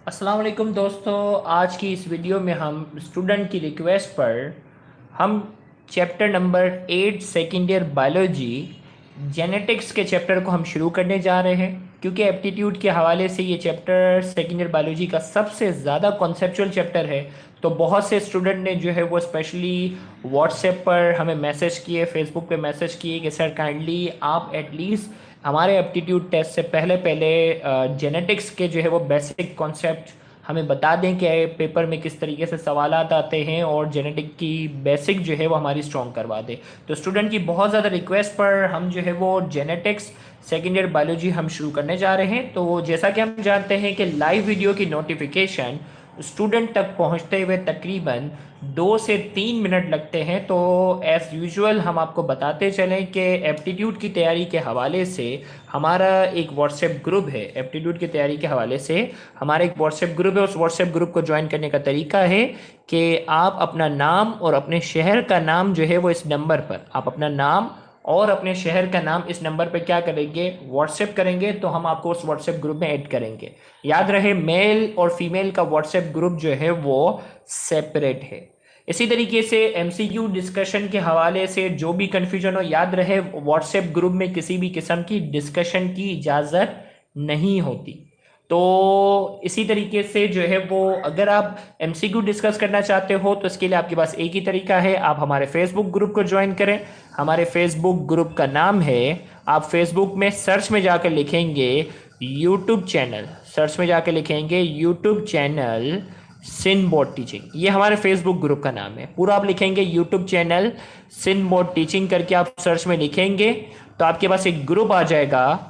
अस्सलाम वालेकुम दोस्तों। आज की इस वीडियो में हम स्टूडेंट की रिक्वेस्ट पर हम chapter number 8 second year biology genetics के चैप्टर को हम शुरू करने जा रहे हैं, क्योंकि एप्टीट्यूड के हवाले से ये चैप्टर सेकेंड ईयर बायोलॉजी का सबसे ज़्यादा कॉन्सेप्चुअल चैप्टर है। तो बहुत से स्टूडेंट ने जो है वो स्पेशली व्हाट्सएप पर हमें मैसेज किए, फेसबुक पे मैसेज किए कि सर काइंडली आप एटलीस्ट हमारे एप्टीट्यूड टेस्ट से पहले पहले जेनेटिक्स के जो है वो बेसिक कॉन्सेप्ट हमें बता दें कि पेपर में किस तरीके से सवालात आते हैं और जेनेटिक की बेसिक जो है वो हमारी स्ट्रॉन्ग करवा दें। तो स्टूडेंट की बहुत ज़्यादा रिक्वेस्ट पर हम जो है वो जेनेटिक्स सेकेंड ईयर बायोलॉजी हम शुरू करने जा रहे हैं। तो जैसा कि हम जानते हैं कि लाइव वीडियो की नोटिफिकेशन स्टूडेंट तक पहुंचते हुए तकरीबन 2 से 3 मिनट लगते हैं। तो एज़ यूजुअल हम आपको बताते चलें कि एप्टीट्यूड की तैयारी के हवाले से हमारा एक व्हाट्सएप ग्रुप है। एप्टीट्यूड की तैयारी के हवाले से हमारा एक व्हाट्सएप ग्रुप है। उस व्हाट्सएप ग्रुप को ज्वाइन करने का तरीका है कि आप अपना नाम और अपने शहर का नाम जो है वो इस नंबर पर, आप अपना नाम और अपने शहर का नाम इस नंबर पे क्या करेंगे, व्हाट्सएप करेंगे। तो हम आपको उस व्हाट्सएप ग्रुप में ऐड करेंगे। याद रहे मेल और फीमेल का व्हाट्सएप ग्रुप जो है वो सेपरेट है। इसी तरीके से एमसीक्यू डिस्कशन के हवाले से जो भी कंफ्यूजन हो, याद रहे व्हाट्सएप ग्रुप में किसी भी किस्म की डिस्कशन की इजाज़त नहीं होती। तो इसी तरीके से जो है वो अगर आप एमसीक्यू डिस्कस करना चाहते हो तो इसके लिए आपके पास एक ही तरीका है, आप हमारे फेसबुक ग्रुप को ज्वाइन करें। हमारे फेसबुक ग्रुप का नाम है, आप फेसबुक में सर्च में जाकर लिखेंगे यूट्यूब चैनल, सर्च में जाकर लिखेंगे यूट्यूब चैनल सिनबोर्ड टीचिंग। ये हमारे फेसबुक ग्रुप का नाम है। पूरा आप लिखेंगे यूट्यूब चैनल सिनबोर्ड टीचिंग करके आप सर्च में लिखेंगे तो आपके पास एक ग्रुप आ जाएगा।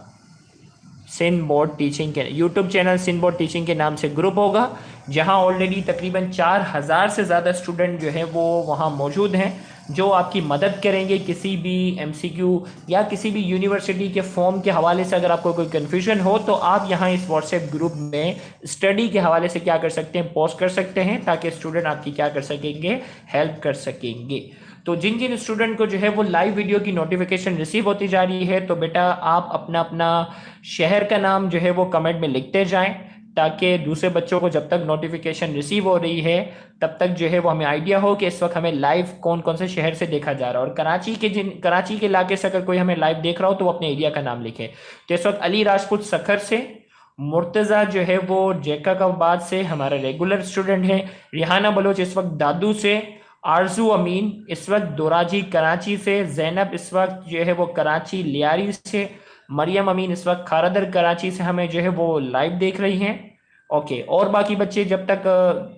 सिनबोर्ड टीचिंग के यूट्यूब चैनल सिनबोर्ड टीचिंग के नाम से ग्रुप होगा, जहां ऑलरेडी तकरीबन 4,000 से ज़्यादा स्टूडेंट जो है वो वहां मौजूद हैं, जो आपकी मदद करेंगे किसी भी एमसीक्यू या किसी भी यूनिवर्सिटी के फॉर्म के हवाले से। अगर आपको कोई कन्फ्यूजन हो तो आप यहाँ इस व्हाट्सएप ग्रुप में स्टडी के हवाले से क्या कर सकते हैं, पोस्ट कर सकते हैं, ताकि स्टूडेंट आपकी क्या कर सकेंगे, हेल्प कर सकेंगे। तो जिन जिन स्टूडेंट को जो है वो लाइव वीडियो की नोटिफिकेशन रिसीव होती जा रही है, तो बेटा आप अपना अपना शहर का नाम जो है वो कमेंट में लिखते जाएं, ताकि दूसरे बच्चों को जब तक नोटिफिकेशन रिसीव हो रही है तब तक जो है वो हमें आइडिया हो कि इस वक्त हमें लाइव कौन कौन से शहर से देखा जा रहा है। और कराची के इलाके से अगर कोई हमें लाइव देख रहा हो तो वो अपने एरिया का नाम लिखे। तो इस वक्त अली राजपूत सखर से, मुर्तज़ा जो है वो जैकबाबाद से हमारा रेगुलर स्टूडेंट है, रिहाना बलोच इस वक्त दादू से, आरजू अमीन इस वक्त दोराजी कराची से, जैनब इस वक्त जो है वो कराची लियारी से, मरियम अमीन इस वक्त खारदर कराची से हमें जो है वो लाइव देख रही हैं। ओके, और बाकी बच्चे जब तक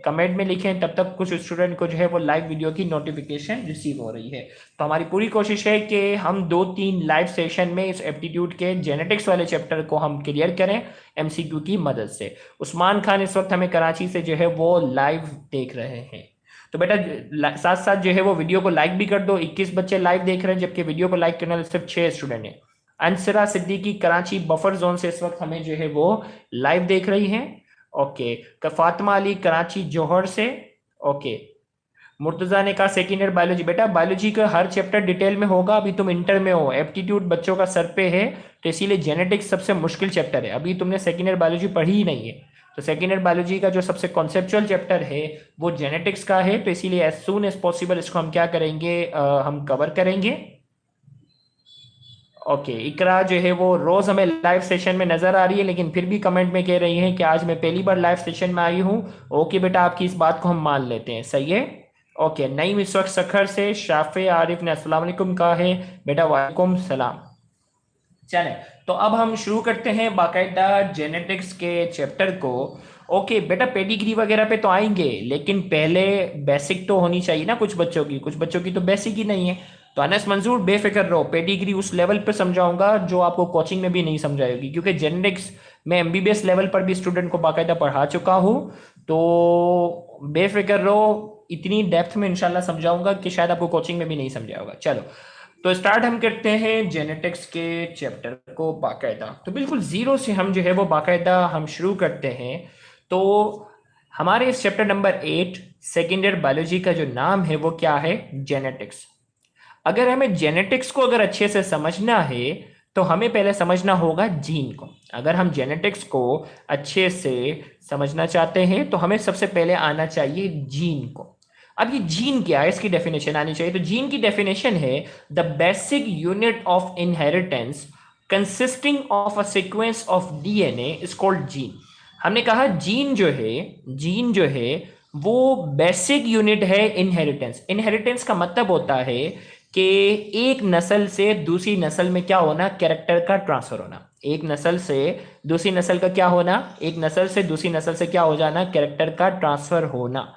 कमेंट में लिखें तब तक कुछ स्टूडेंट को जो है वो लाइव वीडियो की नोटिफिकेशन रिसीव हो रही है। तो हमारी पूरी कोशिश है कि हम 2-3 लाइव सेशन में इस एप्टीट्यूड के जेनेटिक्स वाले चैप्टर को हम क्लियर करें एमसीक्यू की मदद से। उस्मान खान इस वक्त हमें कराची से जो है वो लाइव देख रहे हैं। तो बेटा साथ साथ जो है वो वीडियो को लाइक भी कर दो। 21 बच्चे लाइव देख रहे हैं, जबकि वीडियो को लाइक करने वाले सिर्फ 6 स्टूडेंट हैं। अंसरा सिद्दीकी कराची बफर जोन से इस वक्त हमें जो है वो लाइव देख रही हैं। ओके, फातिमा अली कराची जौहर से। ओके, मुर्तजा ने कहा सेकेंड ईयर बायोलॉजी। बेटा बायोलॉजी का हर चैप्टर डिटेल में होगा, अभी तुम इंटर में हो, एप्टीट्यूड बच्चों का सर पे है, तो इसीलिए जेनेटिक्स सबसे मुश्किल चैप्टर है। अभी तुमने सेकेंड ईयर बायोलॉजी पढ़ी ही नहीं है, तो सेकेंड ईयर बायोलॉजी का जो सबसे कॉन्सेप्चुअल चैप्टर है वो जेनेटिक्स का है। तो इसीलिए एज सून एज पॉसिबल इसको हम क्या करेंगे, हम कवर करेंगे। ओके, इकरा जो है वो रोज हमें लाइव सेशन में नजर आ रही है, लेकिन फिर भी कमेंट में कह रही है कि आज मैं पहली बार लाइव सेशन में आई हूँ। ओके बेटा, आपकी इस बात को हम मान लेते हैं, सही है। ओके, नईम इस वक्त सखर से, शाफे आरिफ ने अस्सलाम वालेकुम कहा है। बेटा वालेकुम सलाम। चले, तो अब हम शुरू करते हैं बाकायदा जेनेटिक्स के चैप्टर को। ओके बेटा, पेडिग्री वगैरह पे तो आएंगे, लेकिन पहले बेसिक तो होनी चाहिए ना कुछ बच्चों की, कुछ बच्चों की तो बेसिक ही नहीं है। तो अनस मंजूर बेफिक्र रहो, पेडिग्री उस लेवल पे समझाऊंगा जो आपको कोचिंग में भी नहीं समझाएगी, क्योंकि जेनेटिक्स में एमबीबीएस लेवल पर भी स्टूडेंट को बाकायदा पढ़ा चुका हूँ। तो बेफिक्र रहो, इतनी डेप्थ में इंशाल्लाह समझाऊंगा कि शायद आपको कोचिंग में भी नहीं समझा होगा। चलो, तो स्टार्ट हम करते हैं जेनेटिक्स के चैप्टर को बाकायदा। तो बिल्कुल जीरो से हम जो है वो बाकायदा हम शुरू करते हैं। तो हमारे इस chapter number 8 second year biology का जो नाम है वो क्या है, जेनेटिक्स। अगर हमें जेनेटिक्स को अगर अच्छे से समझना है तो हमें पहले समझना होगा जीन को। अगर हम जेनेटिक्स को अच्छे से समझना चाहते हैं तो हमें सबसे पहले आना चाहिए जीन को। अब ये जीन क्या है, इसकी डेफिनेशन आनी चाहिए। तो जीन की डेफिनेशन है the basic unit of inheritance consisting of a sequence of DNA is called gene. हमने कहा जीन जो है वो बेसिक यूनिट है इनहेरिटेंस। इनहेरिटेंस का मतलब होता है कि एक नस्ल से दूसरी नस्ल में क्या होना, कैरेक्टर का ट्रांसफर होना। एक नस्ल से दूसरी नस्ल का क्या होना, एक नस्ल से दूसरी नस्ल से क्या हो जाना, कैरेक्टर का ट्रांसफर होना।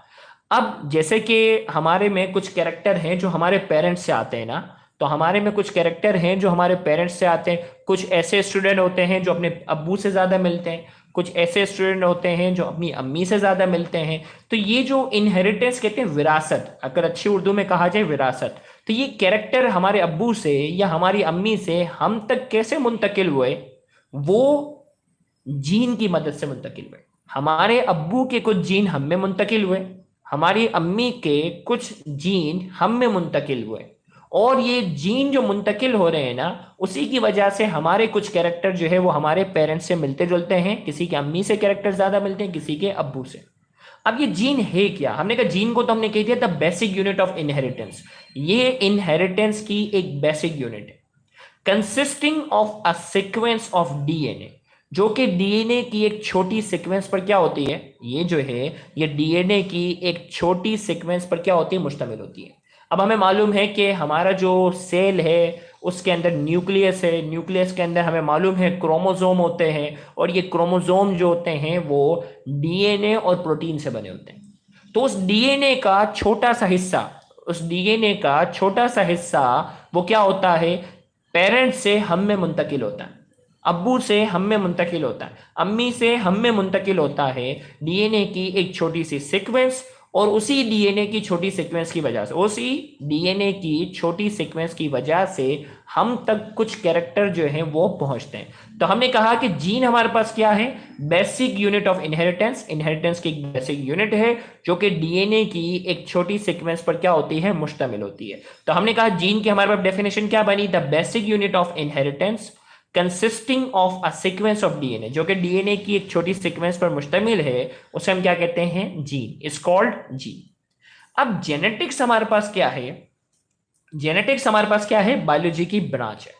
अब जैसे कि हमारे में कुछ कैरेक्टर हैं जो हमारे पेरेंट्स से आते हैं ना, तो हमारे में कुछ कैरेक्टर हैं जो हमारे पेरेंट्स से आते हैं। कुछ ऐसे स्टूडेंट होते हैं जो अपने अब्बू से ज्यादा मिलते हैं, कुछ ऐसे स्टूडेंट होते हैं जो अपनी अम्मी से ज्यादा मिलते हैं। तो ये जो इनहेरिटेंस कहते हैं विरासत, अगर अच्छी उर्दू में कहा जाए विरासत, तो ये कैरेक्टर हमारे अब्बू से या हमारी अम्मी से हम तक कैसे मुंतकिल हुए, वो जीन की मदद से मुंतकिल हुए। हमारे अब्बू के कुछ जीन हम में मुंतकिल हुए, हमारी अम्मी के कुछ जीन हम में मुंतकिल हुए, और ये जीन जो मुंतकिल हो रहे हैं ना, उसी की वजह से हमारे कुछ कैरेक्टर जो है वो हमारे पेरेंट्स से मिलते जुलते हैं। किसी के अम्मी से कैरेक्टर ज्यादा मिलते हैं, किसी के अब्बू से। अब ये जीन है क्या, हमने कहा जीन को तो हमने कह दिया the basic unit of inheritance. ये इनहेरिटेंस की एक बेसिक यूनिट है consisting of a sequence of DNA, जो कि डीएनए की एक छोटी सीक्वेंस पर क्या होती है, ये जो है ये डीएनए की एक छोटी सीक्वेंस पर क्या होती है, मुश्तमिल होती है। अब हमें मालूम है कि हमारा जो सेल है उसके अंदर न्यूक्लियस है, न्यूक्लियस के अंदर हमें मालूम है क्रोमोसोम होते हैं, और ये क्रोमोसोम जो होते हैं वो डीएनए और प्रोटीन से बने होते हैं। तो उस डीएनए का छोटा सा हिस्सा, उस डीएनए का छोटा सा हिस्सा वो क्या होता है, पेरेंट्स से हम में मुंतकिल होता है, अब्बू से हम में मुंतकिल होता है, अम्मी से हम में मुंतकिल होता है डीएनए की एक छोटी सी सीक्वेंस। और उसी डीएनए की छोटी सीक्वेंस की वजह से, उसी डीएनए की छोटी सीक्वेंस की वजह से हम तक कुछ कैरेक्टर जो है वो पहुंचते हैं। तो हमने कहा कि जीन हमारे पास क्या है, basic unit of inheritance. Inheritance की एक बेसिक यूनिट है जो कि डीएनए की एक छोटी सीक्वेंस पर क्या होती है, मुश्तमिल होती है। तो हमने कहा जीन की हमारे पास डेफिनेशन क्या बनी, the basic unit of inheritance consisting of a sequence of DNA, जो कि डीएनए की एक छोटी सीक्वेंस पर मुश्तमिल है, उसे हम क्या कहते हैं, जीन, इज कॉल्ड जीन। अब जेनेटिक्स हमारे पास क्या है, जेनेटिक्स हमारे पास क्या है, बायोलॉजी की ब्रांच है।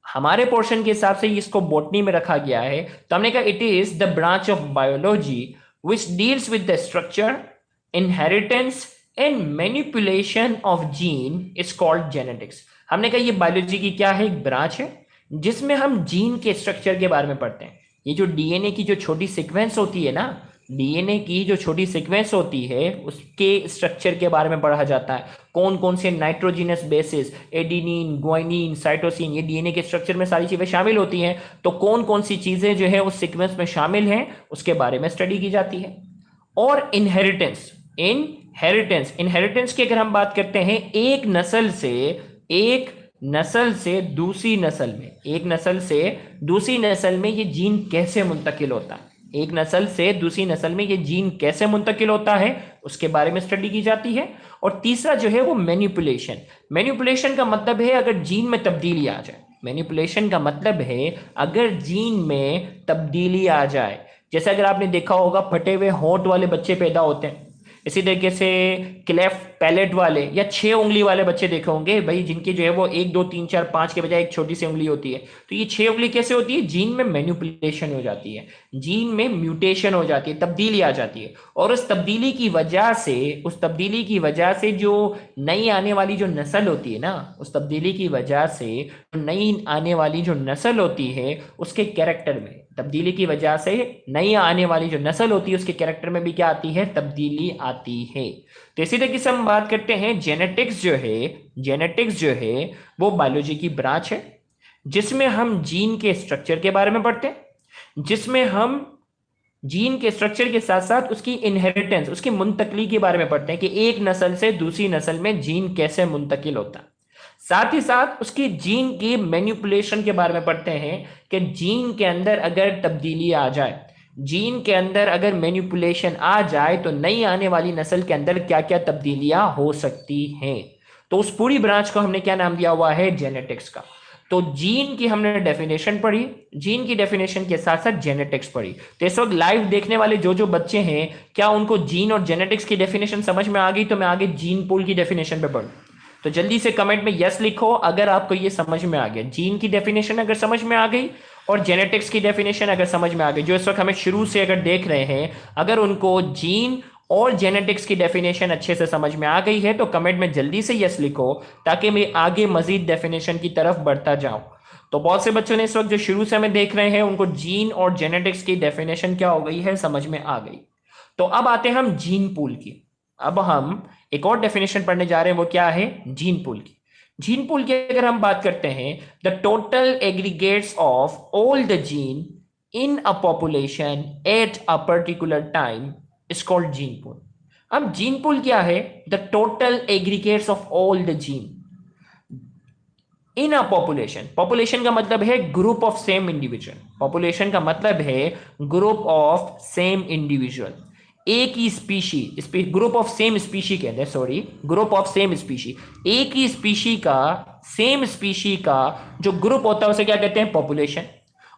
हमारे पोर्शन के हिसाब से इसको बॉटनी में रखा गया है, तो हमने कहा it is the branch of biology which deals with the structure, inheritance and manipulation of gene is called genetics. हमने कहा ये बायोलॉजी की क्या है, एक ब्रांच है जिसमें हम जीन के स्ट्रक्चर के बारे में पढ़ते हैं। ये जो डीएनए की जो छोटी सीक्वेंस होती है ना, डीएनए की जो छोटी सीक्वेंस होती है उसके स्ट्रक्चर के बारे में पढ़ा जाता है। कौन कौन से nitrogenous basis, adenine, guanine, cytosine, ये डीएनए के स्ट्रक्चर में सारी चीजें शामिल होती हैं। तो कौन कौन सी चीजें जो है उस सीक्वेंस में शामिल हैं उसके बारे में स्टडी की जाती है। और इनहेरिटेंस, इनहेरिटेंस की अगर हम बात करते हैं, एक नस्ल से दूसरी नस्ल में, एक नस्ल से दूसरी नस्ल में ये जीन कैसे मुंतकिल होता है, एक नस्ल से दूसरी नस्ल में ये जीन कैसे मुंतकिल होता है उसके बारे में स्टडी की जाती है। और तीसरा जो है वो मैनिपुलेशन। मैनिपुलेशन का मतलब है अगर जीन में तब्दीली आ जाए, मैनिपुलेशन का मतलब है अगर जीन में तब्दीली आ जाए। जैसे अगर आपने देखा होगा फटे हुए होंठ वाले बच्चे पैदा होते हैं, इसी तरीके से क्लेफ्ट पैलेट वाले या 6 उंगली वाले बच्चे देखे होंगे भाई, जिनकी जो है वो 1 2 3 4 5 के बजाय एक छोटी सी उंगली होती है। तो ये 6 उंगली कैसे होती है, जीन में मैनिपुलेशन हो जाती है, जीन में म्यूटेशन हो जाती है, तब्दीली आ जाती है। और उस तब्दीली की वजह से जो नई आने वाली जो नस्ल होती है ना, उस तब्दीली की वजह से नई आने वाली जो नस्ल होती है उसके कैरेक्टर में, तब्दीली की वजह से नई आने वाली जो नस्ल होती है उसके कैरेक्टर में भी क्या आती है, तब्दीली आती है। तो इसी तरीके से हम बात करते हैं जेनेटिक्स जो है वो बायोलॉजी की ब्रांच है जिसमें हम जीन के स्ट्रक्चर के बारे में पढ़ते हैं, जिसमें हम जीन के स्ट्रक्चर के साथ साथ उसकी इनहेरिटेंस, उसकी मुंतकली के बारे में पढ़ते हैं कि एक नस्ल से दूसरी नस्ल में जीन कैसे मुंतकिल होता है। साथ ही साथ उसकी जीन की मैनिपुलेशन के बारे में पढ़ते हैं कि जीन के अंदर अगर तब्दीली आ जाए, जीन के अंदर अगर मैनिपुलेशन आ जाए तो नई आने वाली नस्ल के अंदर क्या क्या तब्दीलियां हो सकती हैं। तो उस पूरी ब्रांच को हमने क्या नाम दिया हुआ है, जेनेटिक्स का। तो जीन की हमने डेफिनेशन पढ़ी, जीन की डेफिनेशन के साथ साथ जेनेटिक्स पढ़ी। तो इस वक्त लाइव देखने वाले जो बच्चे हैं, क्या उनको जीन और जेनेटिक्स की डेफिनेशन समझ में आ गई? तो मैं आगे जीन पूल की डेफिनेशन पे पढ़ूं, तो जल्दी से कमेंट में यस लिखो अगर आपको ये समझ में आ गया। जीन की डेफिनेशन अगर समझ में आ गई और जेनेटिक्स की डेफिनेशन अगर समझ में आ गई, जो इस वक्त हमें शुरू से अगर देख रहे हैं, अगर उनको जीन और जेनेटिक्स की डेफिनेशन अच्छे से समझ में आ गई है तो कमेंट में जल्दी से यस लिखो, ताकि मैं आगे मजीद डेफिनेशन की तरफ बढ़ता जाऊं। तो बहुत से बच्चों ने इस वक्त जो शुरू से हमें देख रहे हैं, उनको जीन और जेनेटिक्स की डेफिनेशन क्या हो गई है, समझ में आ गई। तो अब आते हैं हम जीन पूल की। अब हम एक और डेफिनेशन पढ़ने जा रहे हैं, वो क्या है, जीन पूल की। जीन पूल की अगर हम बात करते हैं, the total aggregates of all the gene in a population at a particular time is called gene pool. अब जीन पूल क्या है? The total aggregates of all the gene in a population. Population का मतलब है group of same individual. Population का मतलब है group of same individual, एक ही species, group of same species कहते हैं, sorry, group of same species. एक ही स्पीशी का, सेम स्पीशी का जो ग्रुप होता है उसे क्या कहते हैं, पॉपुलेशन।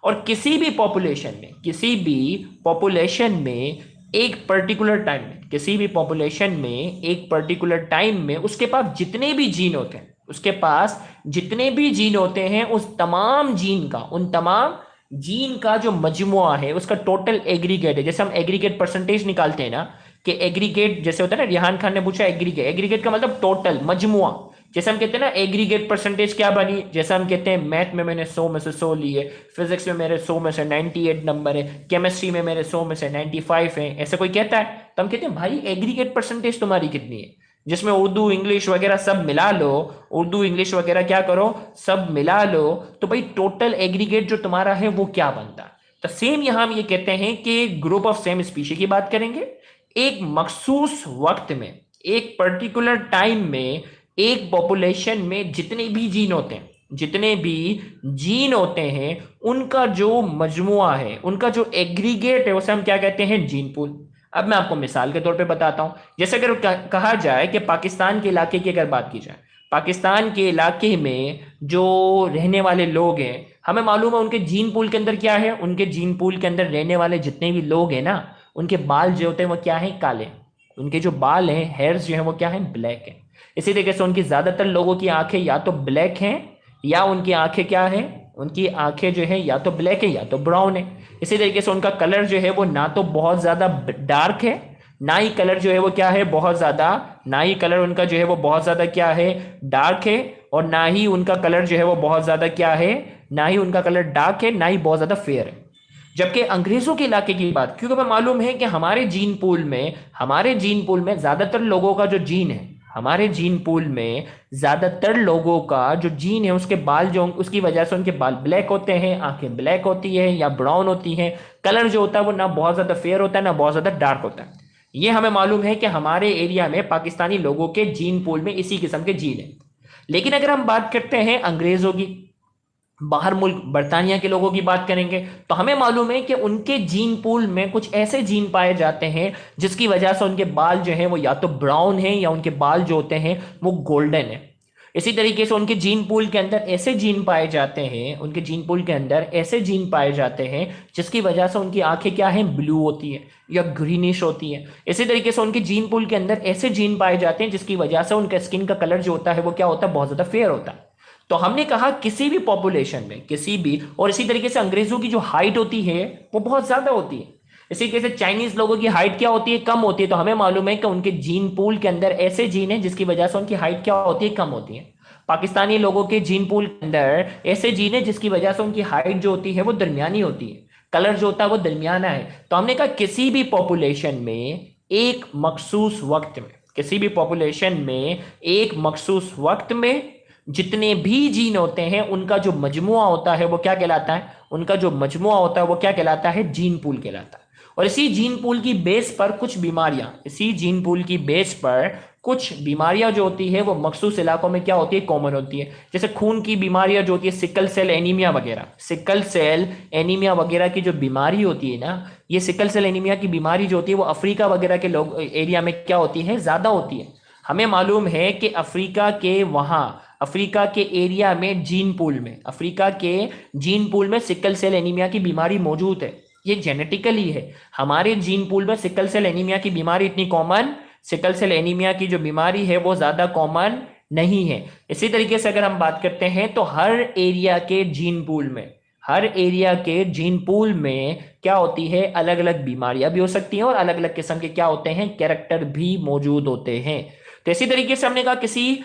और किसी भी पॉपुलेशन में, किसी भी पॉपुलेशन में एक पर्टिकुलर टाइम में, किसी भी पॉपुलेशन में एक पर्टिकुलर टाइम में उसके पास जितने भी जीन होते हैं, उसके पास जितने भी जीन होते हैं, उस तमाम जीन का, उन तमाम जीन का जो मजमुआ है, उसका टोटल एग्रीगेट है। जैसे हम एग्रीगेट परसेंटेज निकालते हैं ना, कि एग्रीगेट जैसे होता है ना, रिहान खान ने पूछा एग्रीगेट, एग्रीगेट का मतलब टोटल, मजमुआ। जैसे हम कहते हैं ना एग्रीगेट परसेंटेज क्या बनी, जैसे हम कहते हैं मैथ में मैंने 100 में से 100 लिए, फिजिक्स में मेरे 100 में से 98 नंबर है, केमिस्ट्री में मेरे 100 में से 95 है, ऐसे कोई कहता है तो हम कहते हैं भाई एग्रीगेट परसेंटेज तुम्हारी कितनी है, जिसमें उर्दू इंग्लिश वगैरह सब मिला लो, उर्दू इंग्लिश वगैरह क्या करो, सब मिला लो, तो भाई टोटल एग्रीगेट जो तुम्हारा है वो क्या बनता है। तो सेम यहां हम ये कहते हैं कि ग्रुप ऑफ सेम स्पीशी की बात करेंगे, एक मखसूस वक्त में, एक पर्टिकुलर टाइम में, एक पॉपुलेशन में जितने भी जीन होते हैं, जितने भी जीन होते हैं, उनका जो मजमुआ है, उनका जो एग्रीगेट है, उसे हम क्या कहते हैं, जीन पूल। अब मैं आपको मिसाल के तौर पे बताता हूं। जैसे अगर कहा जाए कि पाकिस्तान के इलाके की अगर बात की जाए, पाकिस्तान के इलाके में जो रहने वाले लोग हैं, हमें मालूम है उनके जीन पूल के अंदर क्या है, उनके जीन पूल के अंदर रहने वाले जितने भी लोग हैं ना, उनके बाल जो होते हैं वो क्या है, काले। उनके जो बाल हैं, हेयर्स जो है वो क्या है, ब्लैक है। इसी तरीके से उनकी ज्यादातर लोगों की आंखें या तो ब्लैक हैं, या उनकी आंखें क्या है, उनकी आंखें जो है या तो ब्लैक है या तो ब्राउन है। इसी तरीके से उनका कलर जो है वो ना तो बहुत ज्यादा डार्क है, ना ही कलर जो है वो क्या है, बहुत ज्यादा, ना ही कलर उनका जो है वो बहुत ज्यादा क्या है, डार्क है, और ना ही उनका कलर जो है वो बहुत ज्यादा क्या है, ना ही उनका कलर डार्क है, ना ही बहुत ज्यादा फेयर है। जबकि अंग्रेजों के इलाके की बात, क्योंकि हमें मालूम है कि हमारे जीन पूल में, हमारे जीन पूल में ज्यादातर लोगों का जो जीन है, हमारे जीन पूल में ज्यादातर लोगों का जो जीन है, उसके बाल जो, उसकी वजह से उनके बाल ब्लैक होते हैं, आंखें ब्लैक होती है या ब्राउन होती हैं, कलर जो होता है वो ना बहुत ज्यादा फेयर होता है ना बहुत ज्यादा डार्क होता है। ये हमें मालूम है कि हमारे एरिया में पाकिस्तानी लोगों के जीन पूल में इसी किस्म के जीन है। लेकिन अगर हम बात करते हैं अंग्रेजों की, बाहर मुल्क बर्तानिया के लोगों की बात करेंगे, तो हमें मालूम है कि उनके जीन पूल में कुछ ऐसे जीन पाए जाते हैं जिसकी वजह से उनके बाल जो हैं वो या तो ब्राउन है, या उनके बाल जो होते हैं वो गोल्डन है। इसी तरीके से उनके जीन पूल के अंदर ऐसे जीन पाए जाते हैं, उनके जीन पूल के अंदर ऐसे जीन पाए जाते हैं जिसकी वजह से उनकी आंखें क्या है, ब्लू होती है या ग्रीनिश होती है। इसी तरीके से उनके जीन पूल के अंदर ऐसे जीन पाए जाते हैं जिसकी वजह से उनका स्किन का कलर जो होता है वो क्या होता है, बहुत ज्यादा फेयर होता है। तो हमने कहा किसी भी पॉपुलेशन में, किसी भी, और इसी तरीके से अंग्रेजों की जो हाइट होती है वो बहुत ज्यादा होती है। इसी तरीके से चाइनीज लोगों की हाइट क्या होती है, कम होती है। तो हमें मालूम है कि उनके जीन पूल के अंदर ऐसे जीन है जिसकी वजह से उनकी हाइट क्या होती है, कम होती है। पाकिस्तानी लोगों के जीन पूल के अंदर ऐसे जीन है जिसकी वजह से उनकी हाइट जो होती है वो दरमियानी होती है, कलर जो होता है वो दरमियाना है। तो हमने कहा किसी भी पॉपुलेशन में एक मखसूस वक्त में, किसी भी पॉपुलेशन में एक मखसूस वक्त में जितने भी जीन होते हैं उनका जो मजमुआ होता है वो क्या कहलाता है, उनका जो मजमुआ होता है वो क्या कहलाता है, जीन पूल कहलाता है। और इसी जीन पूल की बेस पर कुछ बीमारियां, इसी जीन पूल की बेस पर कुछ बीमारियां जो होती है वो मखसूस इलाकों में क्या होती है, कॉमन होती है। जैसे खून की बीमारियां जो होती है, सिकल सेल एनीमिया वगैरह, सिकल सेल एनीमिया वगैरह की जो बीमारी होती है ना, ये सिकल सेल एनीमिया की बीमारी जो होती है वो अफ्रीका वगैरह के लोग एरिया में क्या होती है, ज्यादा होती है। हमें मालूम है कि अफ्रीका के वहां, अफ्रीका के एरिया में जीन पूल में, अफ्रीका के जीन पूल में सिकल सेल एनीमिया की बीमारी मौजूद है। ये जेनेटिकली है, हमारे जीन पूल में सिकल सेल एनीमिया की बीमारी इतनी कॉमन, सिकल सेल एनीमिया की जो बीमारी है वो ज्यादा कॉमन नहीं है। इसी तरीके से अगर हम बात करते हैं तो हर एरिया के जीन पूल में, हर एरिया के जीन पूल में क्या होती है, अलग अलग बीमारियां भी हो सकती हैं और अलग अलग किस्म के क्या होते हैं, कैरेक्टर भी मौजूद होते हैं। तो इसी तरीके से हमने कहा किसी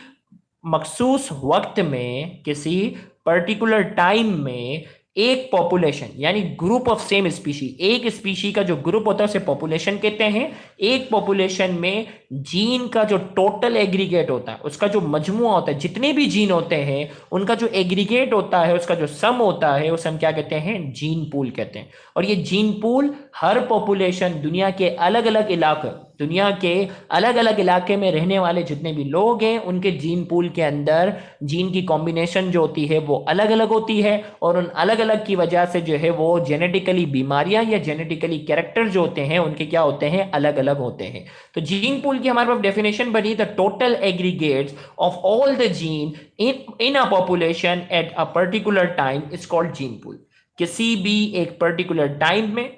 मखसूस वक्त में, किसी पर्टिकुलर टाइम में एक पॉपुलेशन यानी ग्रुप ऑफ सेम स्पीशी, एक स्पीशी का जो ग्रुप होता है उसे पॉपुलेशन कहते हैं। एक पॉपुलेशन में जीन का जो टोटल एग्रीगेट होता है, उसका जो मजमुआ होता है, जितने भी जीन होते हैं उनका जो एग्रीगेट होता है, उसका जो सम होता है, उसे हम क्या कहते हैं, जीन पूल कहते हैं। और ये जीन पूल हर पॉपुलेशन, दुनिया के अलग अलग इलाके, दुनिया के अलग अलग इलाके में रहने वाले जितने भी लोग हैं उनके जीन पूल के अंदर जीन की कॉम्बिनेशन जो होती है वो अलग अलग होती है, और उन अलग अलग की वजह से जो है वो जेनेटिकली बीमारियां या जेनेटिकली कैरेक्टर जो होते हैं उनके क्या होते हैं, अलग अलग होते हैं। तो जीन पूल की हमारे पास डेफिनेशन बनी, the total aggregates of all the gene in a population at a particular time is called gene pool. किसी भी एक पर्टिकुलर टाइम में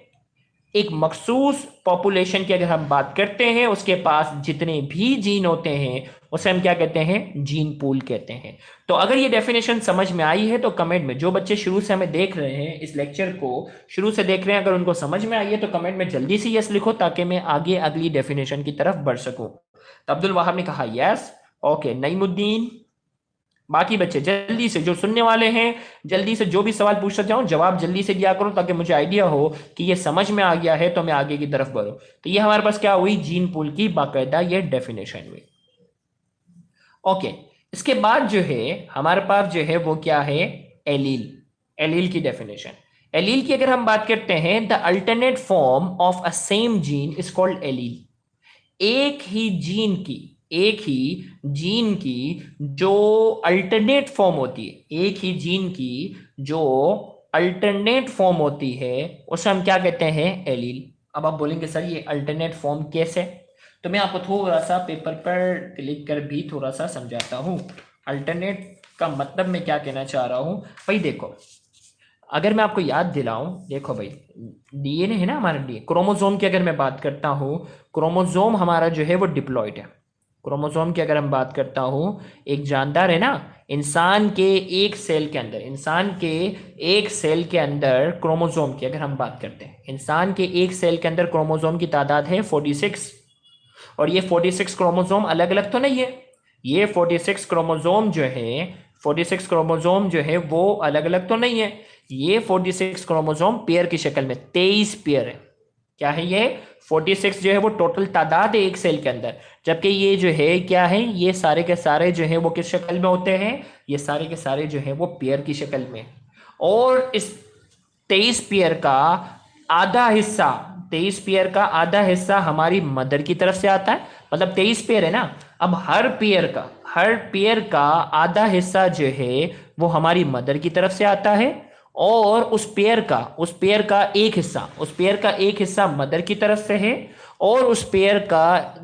एक मखसूस पॉपुलेशन की अगर हम बात करते हैं, उसके पास जितने भी जीन होते हैं उसे हम क्या कहते हैं, जीन पूल कहते हैं। तो अगर ये डेफिनेशन समझ में आई है तो कमेंट में, जो बच्चे शुरू से हमें देख रहे हैं, इस लेक्चर को शुरू से देख रहे हैं, अगर उनको समझ में आई है तो कमेंट में जल्दी से यस लिखो ताकि मैं आगे अगली डेफिनेशन की तरफ बढ़ सकूं। तो अब्दुल वहाब ने कहा यस, ओके। नईमुद्दीन, बाकी बच्चे जल्दी से, जो सुनने वाले हैं जल्दी से, जो भी सवाल पूछता जाऊं जवाब जल्दी से दिया करो ताकि मुझे आइडिया हो कि ये समझ में आ गया है तो मैं आगे की तरफ बढ़ूं। तो ये हमारे पास क्या हुई, जीन पूल की बाकायदा ये डेफिनेशन हुई। ओके, इसके बाद जो है हमारे पास जो है वो क्या है, एलील। एलील की डेफिनेशन, एलील की अगर हम बात करते हैं, the alternate form of a same gene is called allele. एक ही जीन की, एक ही जीन की जो अल्टरनेट फॉर्म होती है, एक ही जीन की जो अल्टरनेट फॉर्म होती है उसे हम क्या कहते हैं, एलील। अब आप बोलेंगे सर ये अल्टरनेट फॉर्म कैसे, तो मैं आपको थोड़ा सा पेपर पर क्लिक कर भी थोड़ा सा समझाता हूं। अल्टरनेट का मतलब मैं क्या कहना चाह रहा हूं भाई, देखो अगर मैं आपको याद दिलाऊं, देखो भाई डीएनए है ना हमारा, डी क्रोमोसोम की अगर मैं बात करता हूं, क्रोमोसोम हमारा जो है वो डिप्लॉयड है। क्रोमोसोम की अगर हम बात करता हूं, एक जानदार है ना, इंसान के एक सेल के अंदर, इंसान के एक सेल के अंदर क्रोमोसोम की अगर हम बात करते हैं, इंसान के एक सेल के अंदर क्रोमोसोम की तादाद है 46। और ये 46 क्रोमोसोम अलग अलग तो नहीं है, ये 46 क्रोमोसोम जो है, 46 क्रोमोसोम जो है वो अलग अलग तो नहीं है, ये 46 क्रोमोसोम पेयर की शक्ल में 23 पेयर है। क्या है ये, 46 जो है वो टोटल तादाद है एक सेल के अंदर, जबकि ये जो है क्या है, ये सारे के सारे जो है वो किस शक्ल में होते हैं, ये सारे के सारे जो है वो पेयर की शक्ल में। और इस 23 पेयर का आधा हिस्सा, 23 पेयर का आधा हिस्सा हमारी मदर की तरफ से आता है, मतलब 23 पेयर है ना, अब हर पेयर का आधा हिस्सा जो है वो हमारी मदर की तरफ से आता है, और उस पेयर का एक हिस्सा मदर की तरफ से है, और उस पेयर का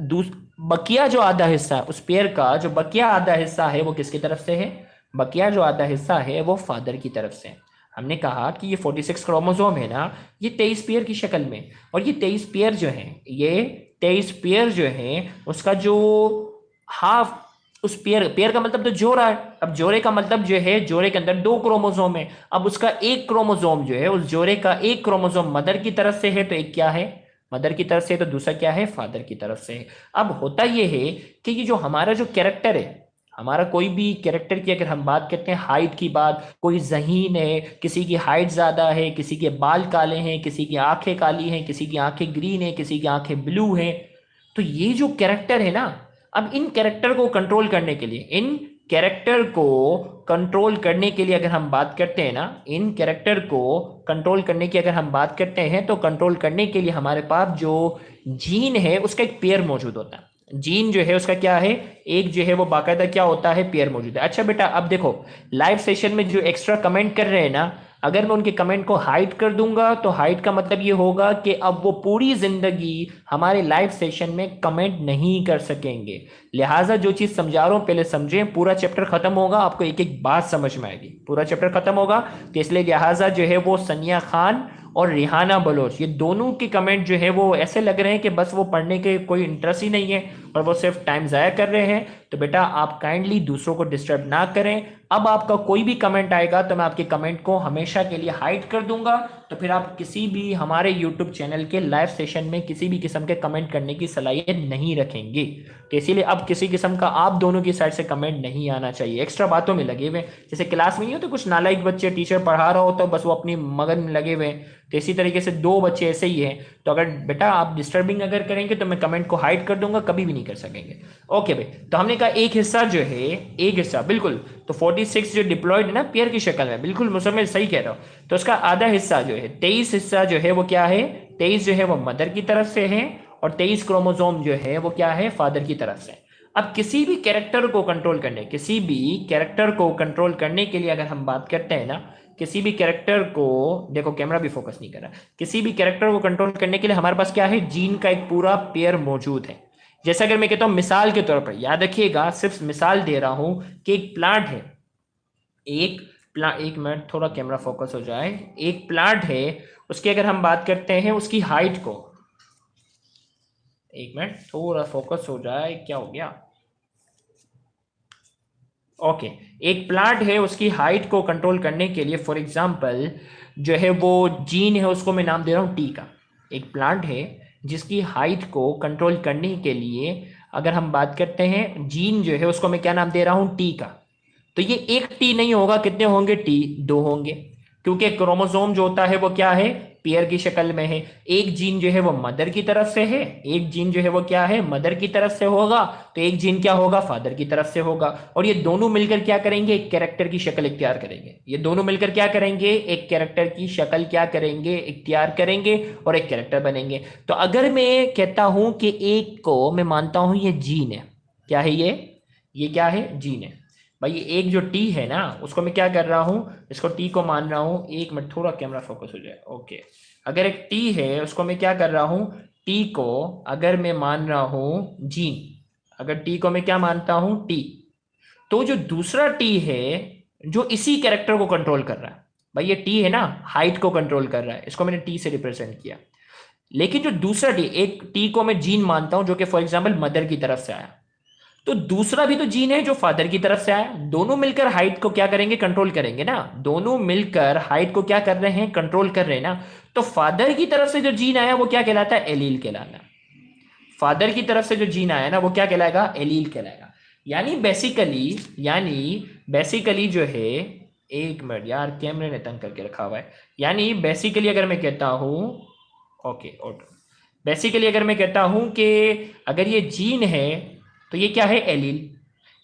बकिया जो आधा हिस्सा, उस पेयर का जो बकिया आधा हिस्सा है वो किसकी तरफ से है, बकिया जो आधा हिस्सा है वो फादर की तरफ से। हमने कहा कि ये 46 क्रोमोसोम है ना, ये 23 पेयर की शक्ल में, और ये 23 पेयर जो है, ये 23 पेयर जो है उसका जो हाफ, उस पेयर का मतलब तो जोड़ा है। अब जोड़े का मतलब जो है, जोड़े के अंदर 2 क्रोमोसोम है, अब उसका एक क्रोमोसोम जो है, उस जोड़े का एक क्रोमोसोम मदर की तरफ से है, तो एक क्या है, मदर की तरफ से, तो दूसरा क्या है, फादर की तरफ से है। अब होता यह है कि ये जो हमारा जो कैरेक्टर है, हमारा कोई भी कैरेक्टर की अगर हम बात करते हैं, हाइट की बात, कोई ज़हीन है, किसी की हाइट ज़्यादा है, किसी के बाल काले हैं, किसी की आंखें काली हैं, किसी की आंखें ग्रीन है, किसी की आंखें ब्लू हैं, तो ये जो कैरेक्टर है ना, अब इन कैरेक्टर को कंट्रोल करने के लिए, इन कैरेक्टर को कंट्रोल करने के लिए अगर हम बात करते हैं ना, इन कैरेक्टर को कंट्रोल करने की अगर हम बात करते हैं, तो कंट्रोल करने के लिए हमारे पास जो जीन है उसका एक पेयर मौजूद होता है। जीन जो है उसका क्या है, एक जो है वो बाकायदा क्या होता है, पेयर मौजूद है। अच्छा बेटा अब देखो लाइव सेशन में जो एक्स्ट्रा कमेंट कर रहे हैं ना, अगर मैं उनके कमेंट को हाइड कर दूंगा तो हाइड का मतलब ये होगा कि अब वो पूरी जिंदगी हमारे लाइव सेशन में कमेंट नहीं कर सकेंगे। लिहाजा जो चीज समझा रहा हूं पहले समझें, पूरा चैप्टर खत्म होगा आपको एक एक बात समझ में आएगी, पूरा चैप्टर खत्म होगा। तो इसलिए लिहाजा जो है वो सनिया खान और रिहाना बलोच ये दोनों के कमेंट जो है वो ऐसे लग रहे हैं कि बस वो पढ़ने के कोई इंटरेस्ट ही नहीं है और वो सिर्फ टाइम ज़ाया कर रहे हैं। तो बेटा आप काइंडली दूसरों को डिस्टर्ब ना करें। अब आपका कोई भी कमेंट आएगा तो मैं आपके कमेंट को हमेशा के लिए हाइड कर दूंगा, तो फिर आप किसी भी हमारे यूट्यूब चैनल के लाइव सेशन में किसी भी किस्म के कमेंट करने की सलाहियत नहीं रखेंगे। तो इसीलिए अब किसी किस्म का आप दोनों की साइड से कमेंट नहीं आना चाहिए। एक्स्ट्रा बातों में लगे हुए, जैसे क्लास में नहीं होते कुछ नालायक बच्चे, टीचर पढ़ा रहा हो तो बस वो अपनी मगन में लगे हुए, तो इसी तरीके से दो बच्चे ऐसे ही हैं। तो अगर बेटा आप डिस्टर्बिंग अगर करेंगे तो मैं कमेंट को हाइड कर दूंगा, कभी भी नहीं कर सकेंगे। ओके भाई, तो हमने कहा एक हिस्सा जो है, एक हिस्सा बिल्कुल, तो 46 जो डिप्लॉयड है ना पेयर की शक्ल में, बिल्कुल मुसम्मिल सही कह रहा हूं। तो उसका आधा हिस्सा जो है 23 हिस्सा जो है वो क्या है, 23 जो है वो मदर की तरफ से है और 23 क्रोमोसोम जो है वो क्या है, फादर की तरफ से। अब किसी भी कैरेक्टर को कंट्रोल करने, किसी भी कैरेक्टर को कंट्रोल करने के लिए अगर हम बात करते हैं ना, किसी भी कैरेक्टर को, देखो कैमरा भी फोकस नहीं कर रहा, किसी भी कैरेक्टर को कंट्रोल करने के लिए हमारे पास क्या है, जीन का एक पूरा पेयर मौजूद है। जैसे अगर मैं कहता हूं मिसाल के तौर पर, याद रखिएगा सिर्फ मिसाल दे रहा हूं कि एक प्लांट है, एक मिनट थोड़ा कैमरा फोकस हो जाए, एक प्लांट है, उसकी अगर हम बात करते हैं उसकी हाइट को, एक मिनट थोड़ा फोकस हो जाए, क्या हो गया, ओके एक प्लांट है, उसकी हाइट को कंट्रोल करने के लिए फॉर एग्जांपल जो है वो जीन है, उसको मैं नाम दे रहा हूं टी का। एक प्लांट है जिसकी हाइट को कंट्रोल करने के लिए अगर हम बात करते हैं जीन जो है उसको मैं क्या नाम दे रहा हूं, टी का। तो ये एक टी नहीं होगा, कितने होंगे, टी दो होंगे, क्योंकि क्रोमोसोम जो होता है वो क्या है, पेयर की शक्ल में है। एक जीन जो है वो मदर की तरफ से है, एक जीन जो है वो क्या है, मदर की तरफ से होगा, तो एक जीन क्या होगा, फादर की तरफ से होगा। और ये दोनों मिलकर क्या करेंगे, एक कैरेक्टर की शक्ल इख्तियार करेंगे। ये दोनों मिलकर क्या करेंगे, एक कैरेक्टर की शक्ल क्या करेंगे, इख्तियार करेंगे और एक कैरेक्टर बनेंगे। तो अगर मैं कहता हूं कि एक को मैं मानता हूं ये जीन है, क्या है ये क्या है, जीन है। भाई ये एक जो टी है ना उसको मैं क्या कर रहा हूं, इसको टी को मान रहा हूं, एक मिनट थोड़ा कैमरा फोकस हो जाए, ओके। अगर एक टी है उसको मैं क्या कर रहा हूं, टी को अगर मैं मान रहा हूं जीन, अगर टी को मैं क्या मानता हूं, टी, तो जो दूसरा टी है जो इसी कैरेक्टर को कंट्रोल कर रहा है, भाई ये टी है ना हाइट को कंट्रोल कर रहा है, इसको मैंने टी से रिप्रेजेंट किया। लेकिन जो दूसरा टी, एक टी को मैं जीन मानता हूं जो कि फॉर एग्जाम्पल मदर की तरफ से आया, तो दूसरा भी तो जीन है जो फादर की तरफ से आया, दोनों मिलकर हाइट को क्या करेंगे, कंट्रोल करेंगे ना, दोनों मिलकर हाइट को क्या कर रहे हैं, कंट्रोल कर रहे हैं ना। तो फादर की तरफ से जो जीन आया वो क्या कहलाता है, एलील कहलाता है। फादर की तरफ से जो जीन आया ना वो क्या कहलाएगा, एलील कहलाएगा। यानी बेसिकली जो है, एक मिनट यार कैमरे ने तंग करके रखा हुआ है, यानी बेसिकली अगर मैं कहता हूं, ओके ऑटो, बेसिकली अगर मैं कहता हूं कि अगर ये जीन है तो ये क्या है, एलील।